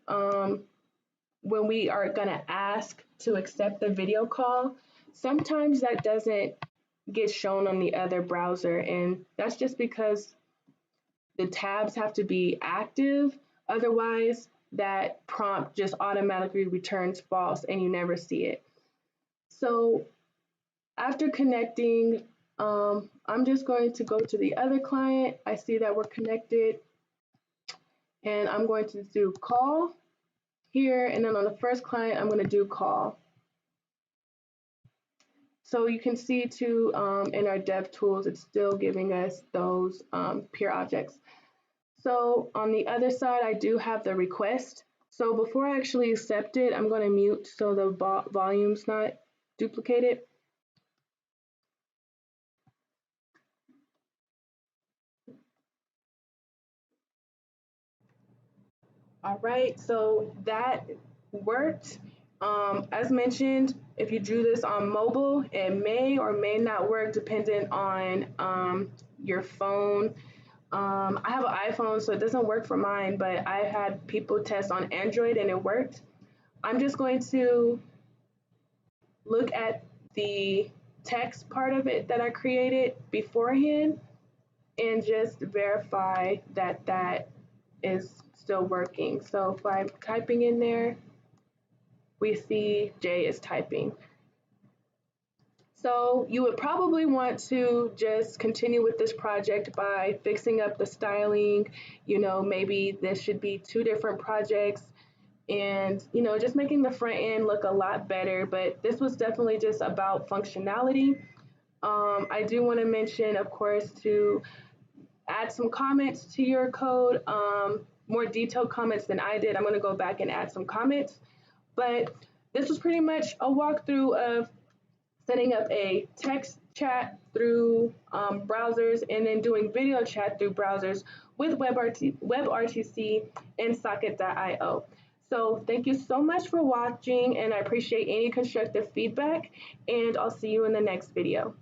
when we are going to ask to accept the video call, sometimes that doesn't get shown on the other browser, and that's just because the tabs have to be active. Otherwise, that prompt just automatically returns false and you never see it. So after connecting, I'm just going to go to the other client. I see that we're connected, and I'm going to do call here. And then on the first client, I'm going to do call. So you can see too in our dev tools, it's still giving us those peer objects. So on the other side, I do have the request. So before I actually accept it, I'm going to mute so the volume's not duplicated. All right, so that worked. As mentioned, if you do this on mobile, it may or may not work depending on your phone. I have an iPhone, so it doesn't work for mine, but I've had people test on Android and it worked. I'm just going to look at the text part of it that I created beforehand and just verify that that is still working. So if I'm typing in there, we see Jay is typing. So you would probably want to just continue with this project by fixing up the styling. Maybe this should be two different projects and, just making the front end look a lot better. But this was definitely just about functionality. I do want to mention, of course, to add some comments to your code, more detailed comments than I did. I'm going to go back and add some comments. But this was pretty much a walkthrough of setting up a text chat through browsers and then doing video chat through browsers with WebRTC and Socket.io. So thank you so much for watching, and I appreciate any constructive feedback, and I'll see you in the next video.